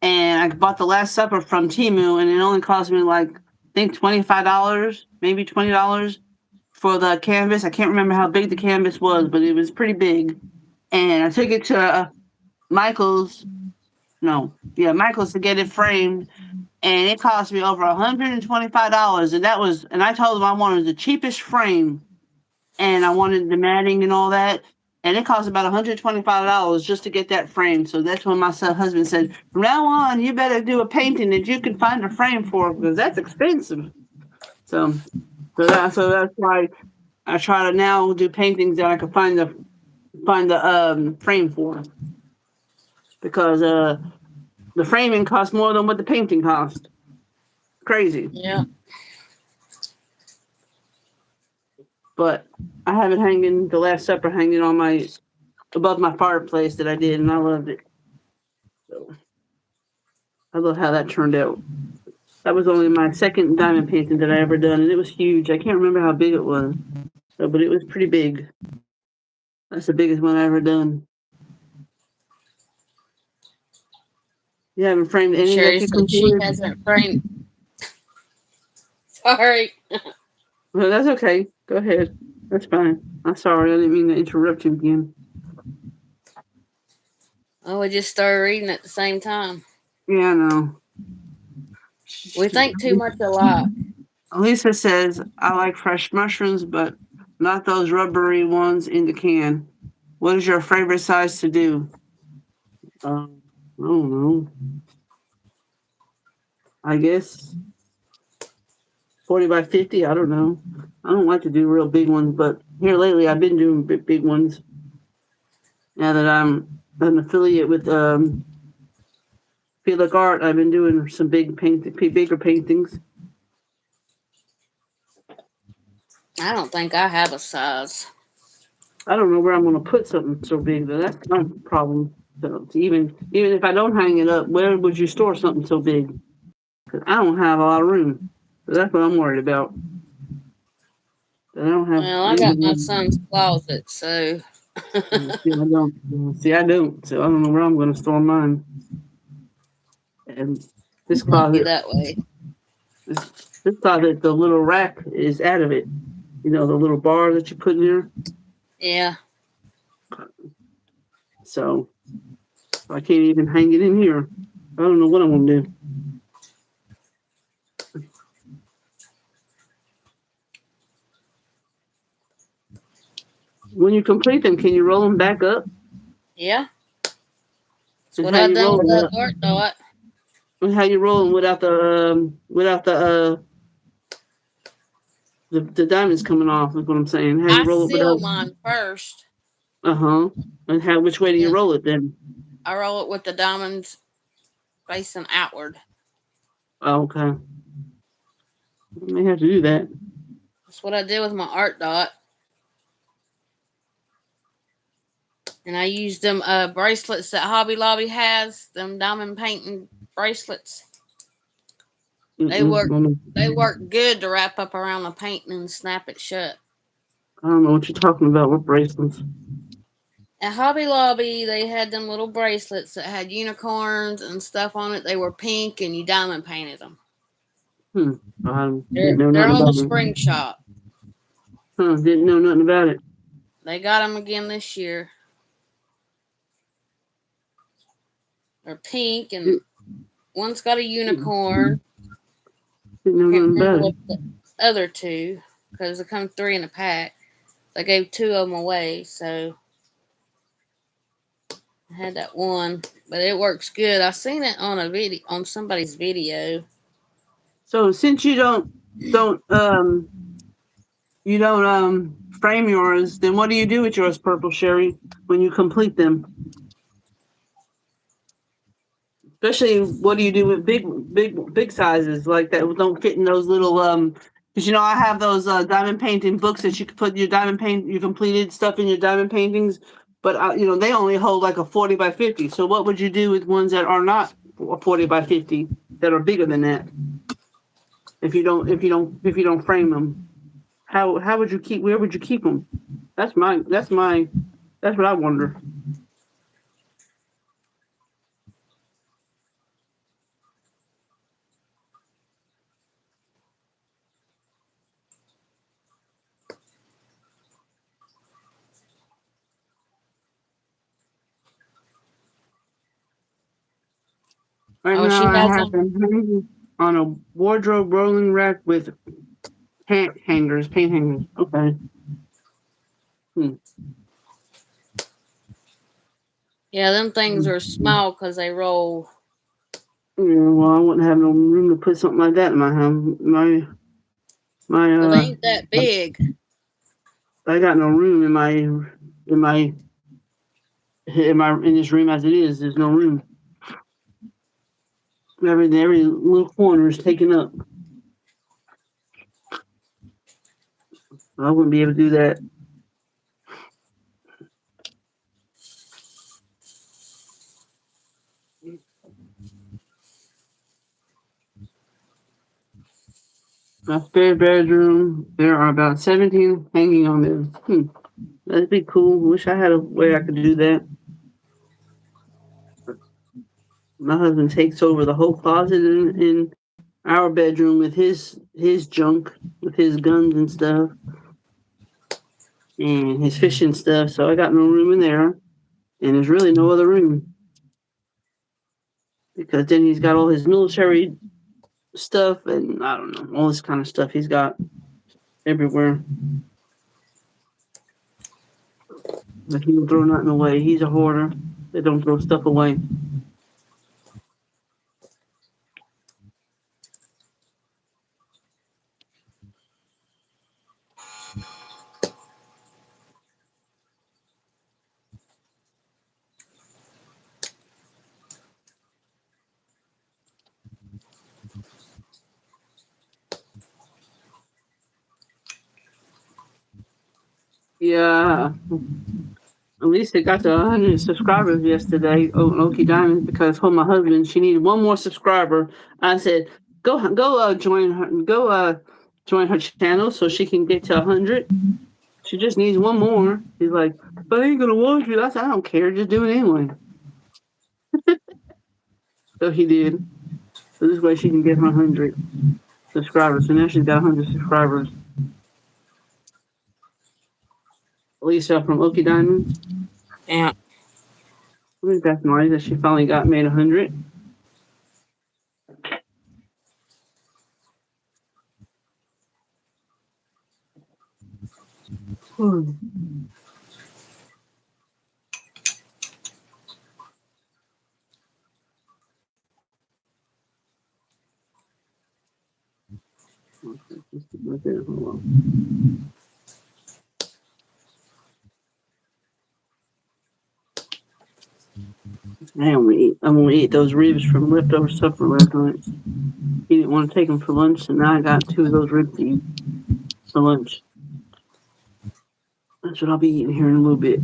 and I bought the Last Supper from Temu, and it only cost me like I think $25, maybe $20 for the canvas. I can't remember how big the canvas was, but it was pretty big. And I took it to Michael's. No, yeah, Michael's to get it framed, and it cost me over $125. And I told him I wanted the cheapest frame, and I wanted the matting and all that. And it cost about $125 just to get that frame. So that's when my husband said, "From now on, you better do a painting that you can find a frame for because that's expensive." So, that's why I try to now do paintings that I can find the frame for, because the framing costs more than what the painting cost. Crazy. Yeah. But I have it hanging, the Last Supper hanging on above my fireplace that I did, and I loved it. So I love how that turned out. That was only my second diamond painting that I ever done, and it was huge. I can't remember how big it was, but it was pretty big. That's the biggest one I ever done. You haven't framed any Sherry that you said she completed? hasn't framed. Sorry. Well, that's okay. Go ahead. That's fine. I'm sorry. I didn't mean to interrupt you again. Oh, we just started reading at the same time. Yeah, I know. We think too much alike. Lisa says, I like fresh mushrooms, but not those rubbery ones in the can. What is your favorite size to do? I don't know. I guess 40 by 50. I don't know. I don't like to do real big ones, but here lately I've been doing big ones. Now that I'm an affiliate with Feel Like Art, I've been doing some bigger paintings. I don't think I have a size. I don't know where I'm going to put something so big, but that's my problem. So even if I don't hang it up, where would you store something so big? Because I don't have a lot of room. So that's what I'm worried about. I don't have. Well, I got my son's closet, so. See, I don't. See, I don't. So I don't know where I'm going to store mine. And this Lucky closet, that way. this closet, the little rack is out of it. You know, the little bar that you put in there. Yeah. So I can't even hang it in here. I don't know what I'm going to do. When you complete them, can you roll them back up? Yeah. That's And what how I you done roll with them that up? art dot. And how you roll them without the diamonds coming off? Is what I'm saying. How you I roll it seal without? mine first. And which way do you Then roll it then? I roll it with the diamonds facing outward. Oh, okay. I may have to do that. That's what I did with my art dot. And I used them bracelets that Hobby Lobby has, them diamond painting bracelets. They work good to wrap up around the painting and snap it shut. I don't know what you're talking about. What bracelets? At Hobby Lobby, they had them little bracelets that had unicorns and stuff on it. They were pink, and you diamond painted them. I They're, didn't know they're nothing on the about them. spring shop. Didn't know nothing about it. They got them again this year. They're pink, and one's got a unicorn. Didn't know Can't nothing remember about what it. the other two, because they come 3 in a pack. They gave 2 of them away, so I had that one, but it works good. I seen it on a video, on somebody's video. So since you don't frame yours, then what do you do with yours, Purple Sherry, when you complete them? Especially, what do you do with big sizes like that don't fit in those little because I have those diamond painting books that you can put your you completed stuff in your diamond paintings, but they only hold like a 40 by 50. So what would you do with ones that are not 40 by 50 that are bigger than that? If you don't frame them, how would you keep? Where would you keep them? That's what I wonder. Right Oh, now, she I has have them. them hanging on a wardrobe rolling rack with paint hangers. Okay. Yeah, them things are small because they roll. Yeah, well, I wouldn't have no room to put something like that in my house. My Well, they ain't that big. I got no room in my in this room as it is. There's no room. Every little corner is taken up. I wouldn't be able to do that. My spare bedroom. There are about 17 hanging on there. That'd be cool. Wish I had a way I could do that. My husband takes over the whole closet in our bedroom with his junk, with his guns and stuff, and his fishing stuff. So I got no room in there, and there's really no other room because then he's got all his military stuff and I don't know all this kind of stuff he's got everywhere. But he don't throw nothing away. He's a hoarder. They don't throw stuff away. Yeah. At least they got to 100 subscribers yesterday on Okie Diamond because for my husband, she needed one more subscriber. I said, go join her channel so she can get to 100. She just needs one more. He's like, but I ain't gonna watch it. I said, I don't care, just do it anyway. So he did. So this way she can get her 100 subscribers. So now she's got 100 subscribers. Lisa from Okie Diamond. Yeah. I think that's nice that she finally got made 100. I'm gonna eat those ribs from leftover supper last night. He didn't want to take them for lunch, and now I got 2 of those ribs to eat for lunch. That's what I'll be eating here in a little bit.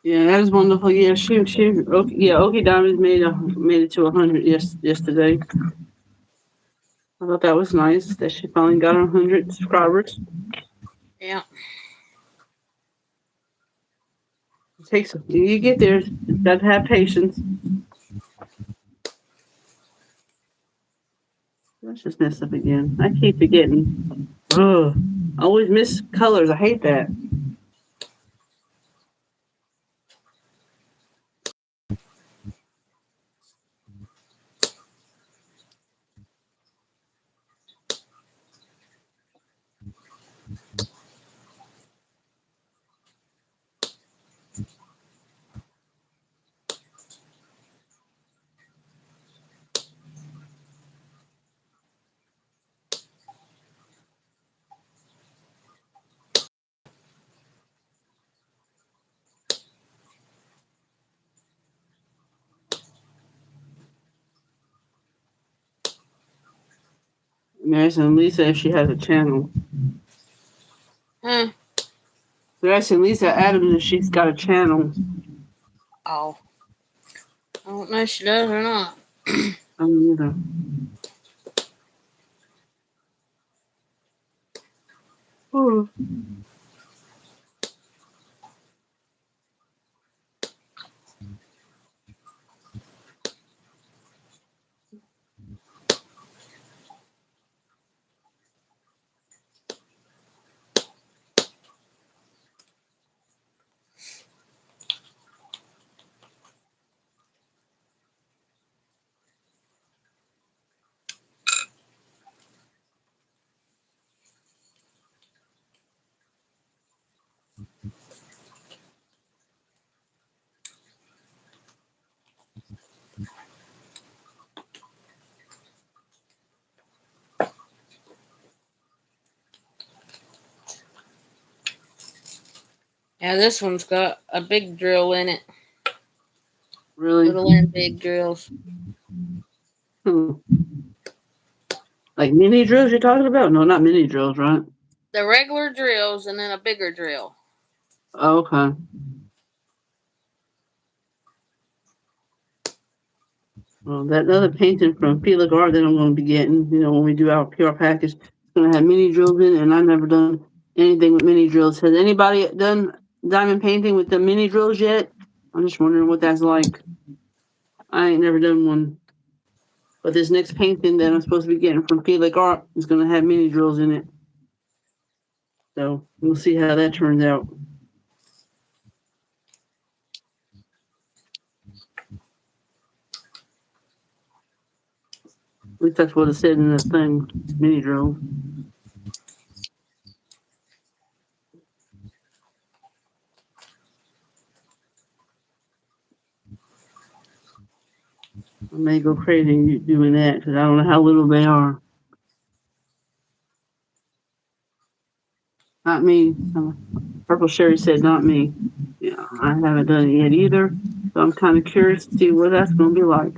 Yeah, that is wonderful. Yeah, Okie Diamonds made it to 100 yesterday. I thought that was nice that she finally got 100 subscribers. Yeah. It takes you get there. You got to have patience. Let's just mess up again. I keep forgetting. Ugh. I always miss colors. I hate that. They're asking Lisa if she has a channel. Huh? They're asking Lisa Adams if she's got a channel. Oh. I don't know if she does or not. I don't either. Oh. Yeah, this one's got a big drill in it. Really? Little and big drills. Like mini drills you're talking about? No, not mini drills, right? The regular drills and then a bigger drill. Oh, okay. Well, that other painting from Fila Art that I'm going to be getting, when we do our PR package, it's going to have mini drills in it, and I've never done anything with mini drills. Has anybody done diamond painting with the mini drills yet? I'm just wondering what that's like. I ain't never done one. But this next painting that I'm supposed to be getting from Fila Art is going to have mini drills in it. So we'll see how that turns out. At least that's what it said in the thing, mini drill. I may go crazy doing that because I don't know how little they are. Not me. Purple Sherry said not me. Yeah, I haven't done it yet either. So I'm kind of curious to see what that's going to be like.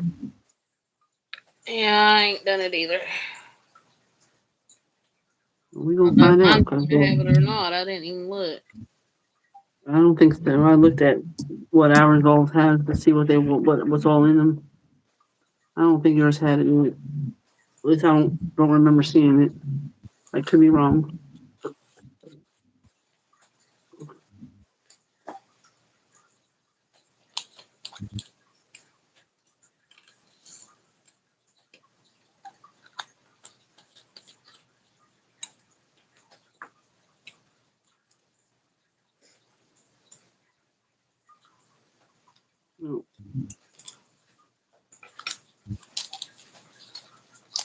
Yeah, I ain't done it either. We're going to find out. I'm going to have it or not. I didn't even look. I don't think so. I looked at what our results had to see what's all in them. I don't think yours had it in it. At least I don't remember seeing it. I could be wrong. No.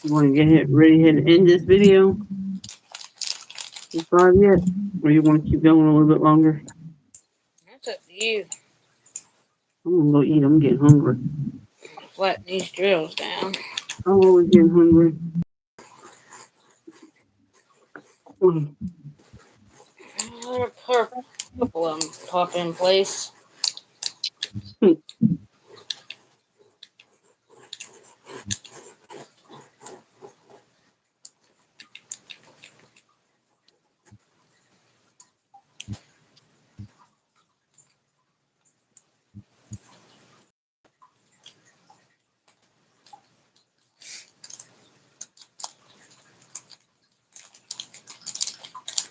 You want to get ready to end this video? It's 5 yet? Or you want to keep going a little bit longer? That's up to you. I'm going to go eat. I'm getting hungry. Flatten these drills down. I'm always getting hungry. There are a couple of them pop in place.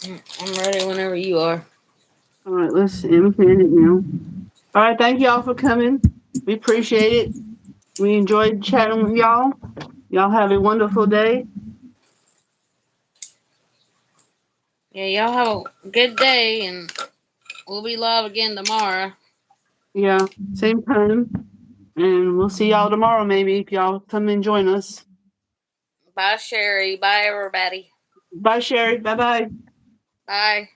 I'm ready whenever you are. All right, let's end it now. All right, thank y'all for coming. We appreciate it. We enjoyed chatting with y'all. Y'all have a wonderful day. Yeah, y'all have a good day, and we'll be live again tomorrow. Yeah, same time. And we'll see y'all tomorrow, maybe, if y'all come and join us. Bye, Sherry. Bye, everybody. Bye, Sherry. Bye-bye. Bye.